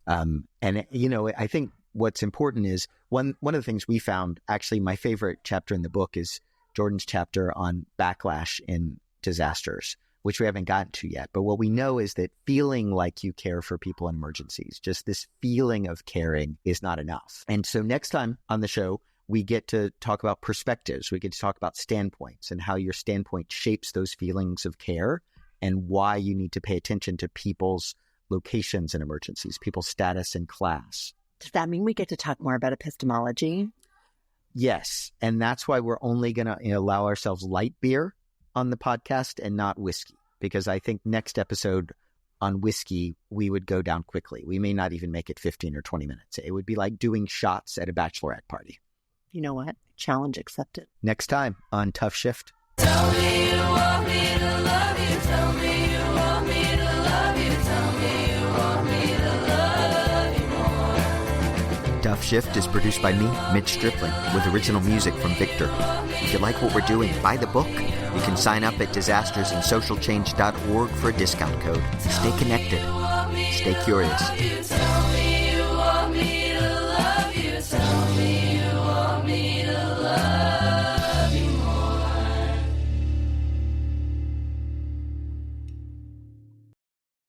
And, you know, I think what's important is one of the things we found, actually, my favorite chapter in the book is Jordan's chapter on backlash in disasters, which we haven't gotten to yet. But what we know is that feeling like you care for people in emergencies, just this feeling of caring is not enough. And so next time on the show, we get to talk about perspectives. We get to talk about standpoints and how your standpoint shapes those feelings of care and why you need to pay attention to people's locations in emergencies, people's status and class. Does that mean we get to talk more about epistemology? Yes. And that's why we're only going to allow ourselves light beer on the podcast and not whiskey, because I think next episode on whiskey, we would go down quickly. We may not even make it 15 or 20 minutes. It would be like doing shots at a bachelorette party. You know what? Challenge accepted. Next time on Tough Shift. Tell me you want me to love you. Tell me you want me to love you. Tell me you want me to love you more. Tough Shift is produced by me, Mitch Stripling, with original music from Victor. If you like what we're doing, buy the book. You can sign up at disastersandsocialchange.org for a discount code. Stay connected. Stay curious. Tell me you want me to love you. Tell me you want me to love you more.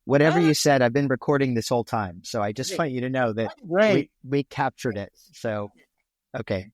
Whatever you said, I've been recording this whole time. So I just want you to know that we captured it. So, okay.